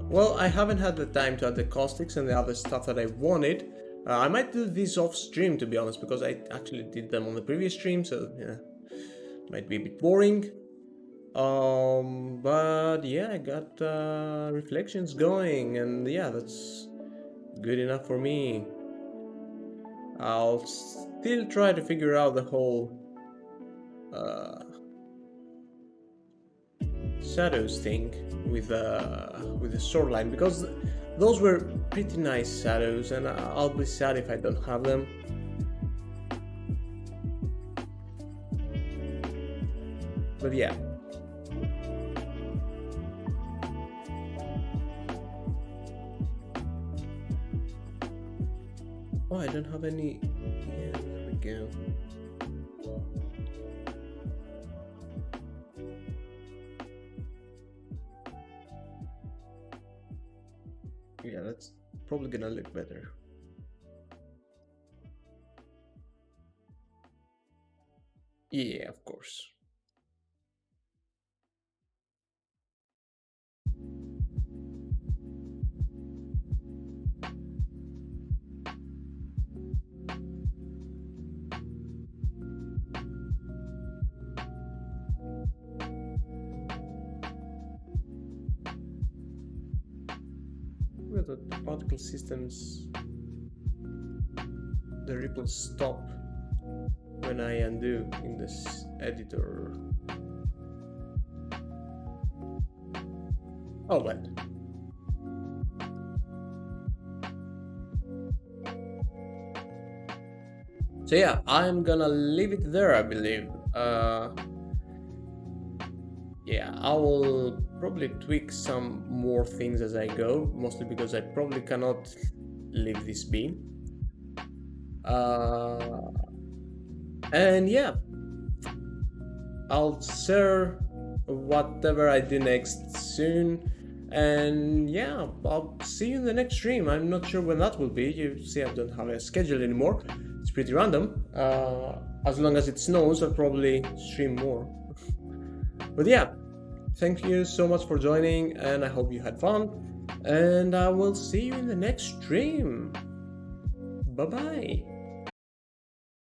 S1: Well, I haven't had the time to add the caustics and the other stuff that I wanted. I might do these off stream, to be honest, because I actually did them on the previous stream, so yeah, might be a bit boring. But yeah, I got reflections going, and yeah, that's good enough for me. I'll still try to figure out the whole shadows thing with the sword line, because those were pretty nice shadows, and I'll be sad if I don't have them. But yeah. Oh, I don't have any. Yeah, there we go. Yeah, that's probably gonna look better. Yeah, of course. With the particle systems, the ripples stop when I undo in this editor. Oh, well. So yeah, I'm gonna leave it there, I believe. Yeah, I will probably tweak some more things as I go, mostly because I probably cannot leave this be. And yeah, I'll share whatever I do next soon. And yeah, I'll see you in the next stream. I'm not sure when that will be. You see, I don't have a schedule anymore. It's pretty random. As long as it snows, I'll probably stream more. But yeah, thank you so much for joining, and I hope you had fun. And I will see you in the next stream. Bye bye.